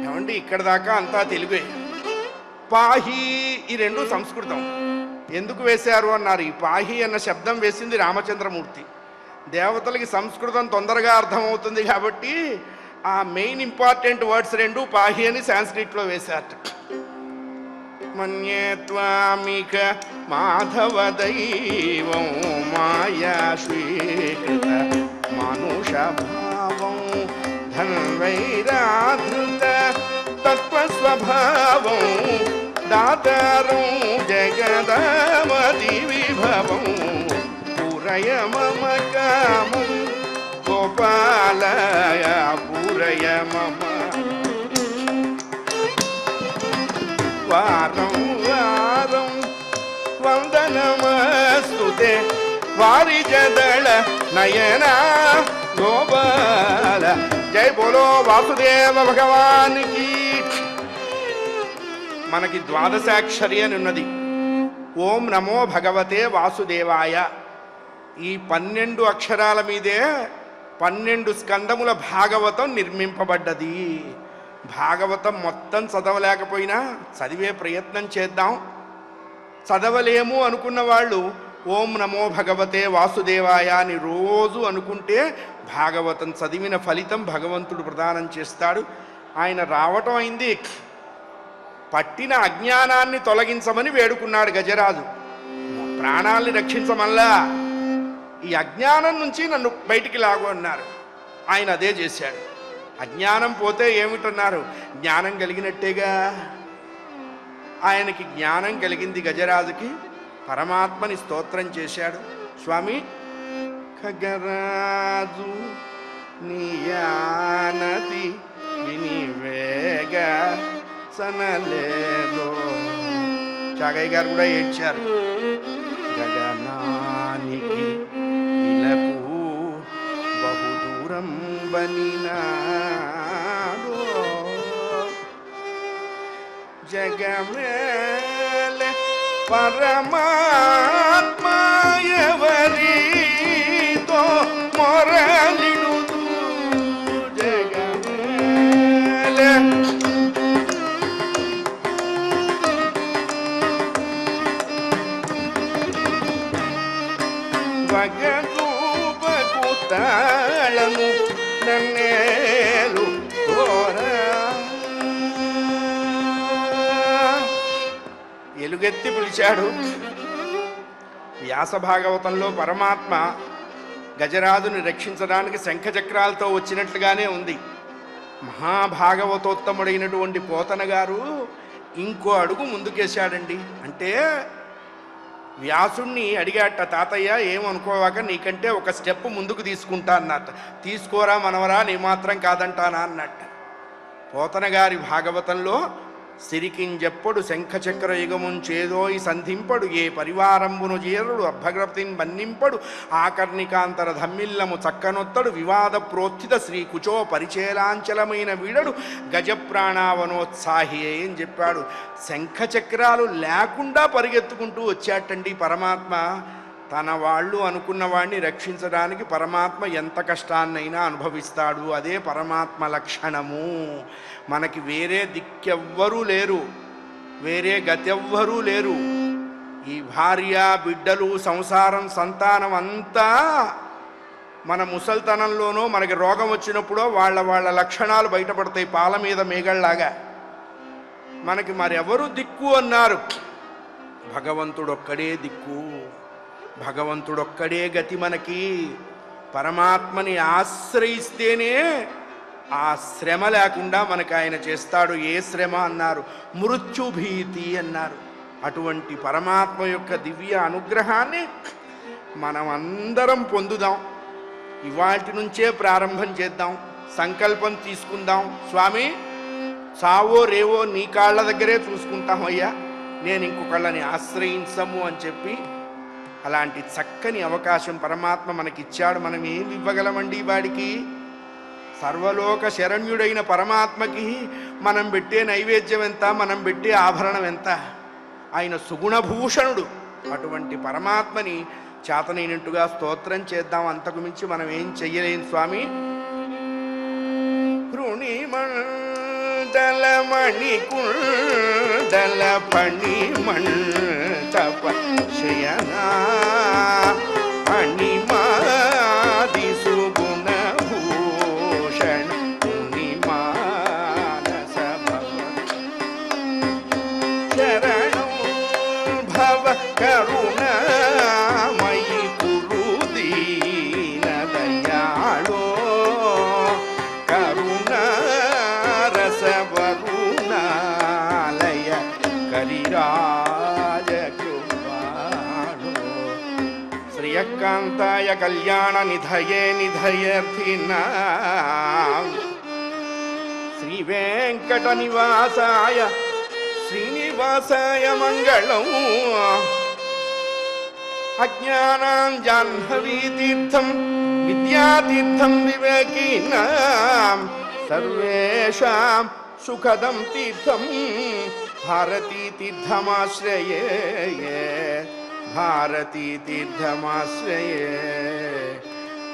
ఏమండి, ఇక్కడ దాకా అంతా తెలుగే. పాహి ఈ రెండు సంస్కృతం. ఎందుకు వేశారు అన్నారు. ఈ పాహి అన్న శబ్దం వేసింది రామచంద్రమూర్తి. దేవతలకి సంస్కృతం తొందరగా అర్థమవుతుంది కాబట్టి ఆ మెయిన్ ఇంపార్టెంట్ వర్డ్స్ రెండు పాహి అని సాంస్క్రిట్లో వేశారట. మన్యే త్వామిక మాధవ దైవం మాయా స్వీకృత మానుష భావం ధన్వైరాధృత తత్వస్వభావం దాతారం జగదామతి విభవం పూరయ మమ కామం గోపాలయ పూరయ మమ. వారం వారం వందనమస్తుతే వారిజదళ నయన గోపాల. జై బోలో వాసుదేవ భగవానికి. మనకి ద్వాదశాక్షరి అని ఉన్నది. ఓం నమో భగవతే వాసుదేవాయ. ఈ 12 అక్షరాల మీదే 12 స్కందముల భాగవతం నిర్మింపబడ్డది. భాగవతం మొత్తం చదవలేకపోయినా చదివే ప్రయత్నం చేద్దాం. చదవలేము అనుకున్న వాళ్ళు ఓం నమో భగవతే వాసుదేవాయ అని రోజు అనుకుంటే భాగవతం చదివిన ఫలితం భగవంతుడు ప్రదానం చేస్తాడు. ఆయన రావటం అయింది, పట్టిన అజ్ఞానాన్ని తొలగించమని వేడుకున్నాడు గజరాజు. ప్రాణాల్ని రక్షించమల్లా, ఈ అజ్ఞానం నుంచి నన్ను బయటికి లాగు అన్నారు. ఆయన అదే చేశాడు. అజ్ఞానం పోతే ఏమిటన్నారు? జ్ఞానం కలిగినట్టేగా. ఆయనకి జ్ఞానం కలిగింది గజరాజుకి. పరమాత్మని స్తోత్రం చేశాడు. స్వామి, ఖగరాజు నియానతి వినివేగ సనలేదో. చాగయ్య గారు కూడా ఏడ్చారు. గగనానికి ఇలకు బహుదూరం బనినాడో జగమేల పరమాత్మ ఎవరితో మొరలిడుదు జగమేల వగరూపకు తాళము నన్నేలు కోరా. ఎలుగెత్తి పిలిచాడు. వ్యాస భాగవతంలో పరమాత్మ గజరాజుని రక్షించడానికి శంఖచక్రాలతో వచ్చినట్లుగానే ఉంది. మహాభాగవతోత్తముడైనటువంటి పోతన గారు ఇంకో అడుగు ముందుకేశాడండి. అంటే వ్యాసుణ్ణి అడిగాట, తాతయ్య ఏమనుకోవాక నీకంటే ఒక స్టెప్ ముందుకు తీసుకుంటా అన్నట్ట. తీసుకోరా మనవరా, నీ మాత్రం కాదంటానా అన్నట్ట. పోతన గారి భాగవతంలో సిరికింజెప్పుడు శంఖచక్ర యుగముంచేదోయి సంధింపడు ఏ పరివారంబును జీరుడు అభగ్రతిన్ బన్నింపడు ఆకర్ణికాంతర ధమ్మిల్లము చక్కనొత్తడు వివాద ప్రోత్థిత శ్రీ కుచో పరిచేలాంచలమైన వీడడు గజప్రాణావనోత్సాహి అని చెప్పాడు. శంఖచక్రాలు లేకుండా పరిగెత్తుకుంటూ వచ్చాటండి పరమాత్మ. తన వాళ్ళు అనుకున్న వాడిని రక్షించడానికి పరమాత్మ ఎంత కష్టాన్నైనా అనుభవిస్తాడు. అదే పరమాత్మ లక్షణము. మనకి వేరే దిక్కెవ్వరూ లేరు, వేరే గతెవ్వరూ లేరు. ఈ భార్య బిడ్డలు సంసారం సంతానం అంతా మన ముసల్తనంలోనో మనకి రోగం వచ్చినప్పుడో వాళ్ళ లక్షణాలు బయటపడతాయి పాల మీద మేగళ్ళలాగా. మనకి మరెవరు దిక్కు అన్నారు? భగవంతుడొక్కడే దిక్కు, భగవంతుడొక్కడే గతి. మనకి పరమాత్మని ఆశ్రయిస్తేనే ఆ శ్రమ లేకుండా మనకు ఆయన చేస్తాడు. ఏ శ్రమ అన్నారు? మృత్యుభీతి అన్నారు. అటువంటి పరమాత్మ యొక్క దివ్య అనుగ్రహాన్ని మనం అందరం పొందుదాం. ఇవాటి నుంచే ప్రారంభం చేద్దాం, సంకల్పం తీసుకుందాం. స్వామి, సావో రేవో నీ కాళ్ళ దగ్గరే చూసుకుంటామయ్యా, నేను ఇంకొకళ్ళని ఆశ్రయించము అని చెప్పి అలాంటి చక్కని అవకాశం పరమాత్మ మనకిచ్చాడు. మనం ఏం ఇవ్వగలమండి వాడికి? సర్వలోక శరణ్యుడైన పరమాత్మకి మనం పెట్టే నైవేద్యం ఎంత, మనం పెట్టే ఆభరణం ఎంత? ఆయన సుగుణభూషణుడు. అటువంటి పరమాత్మని చేతనైనట్టుగా స్తోత్రం చేద్దాం. అంతకు మించి మనం ఏం చెయ్యలేం స్వామి. కృణిమండలమణి కుండల పణి మంటప శయనా అణిమాది సుగుణ భూషణ మునిమానస భవ శరణం భవ కరుణామయి కురు దీన దయాళో కరుణారస వరుణాలయ కరిరాజ కృపాళో శ్రియకాంతాయ కళ్యాణ నిధయే నిధయర్థినాం శ్రీ వెంకట నివాసాయ శ్రీనివాసాయ మంగళం. అజ్ఞానాం జాహ్నవీ తీర్థం విద్యాతీర్థం వివేకీనాం సర్వేషాం సుఖదం తీర్థం భారతీ తీర్థమాశ్రయే భారతీ తీర్థమాశ్రయే.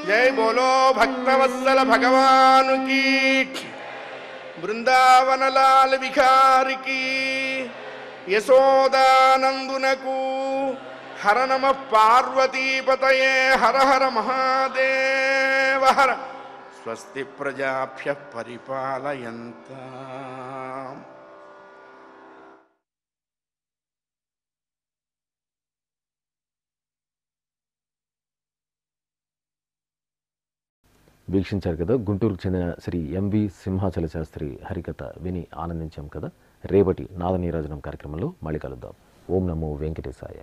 జై బోలో భక్తవత్సల భగవాను కీ, బృందావన లాల్ విహారి కీ. యశోదానందునకు. హర నమ పార్వతీపతయే హర హర మహాదేవ హర. స్వస్తి ప్రజాభ్య పరిపాలయంతాం. వీక్షించారు కదా, గుంటూరుకు చెందిన శ్రీ ఎంవి సింహాచల శాస్త్రి హరికథ విని ఆనందించాం కదా. రేపటి నాద నీరాజనం కార్యక్రమంలో మళ్ళీ కలుద్దాం. ఓం నమో వెంకటేశాయ.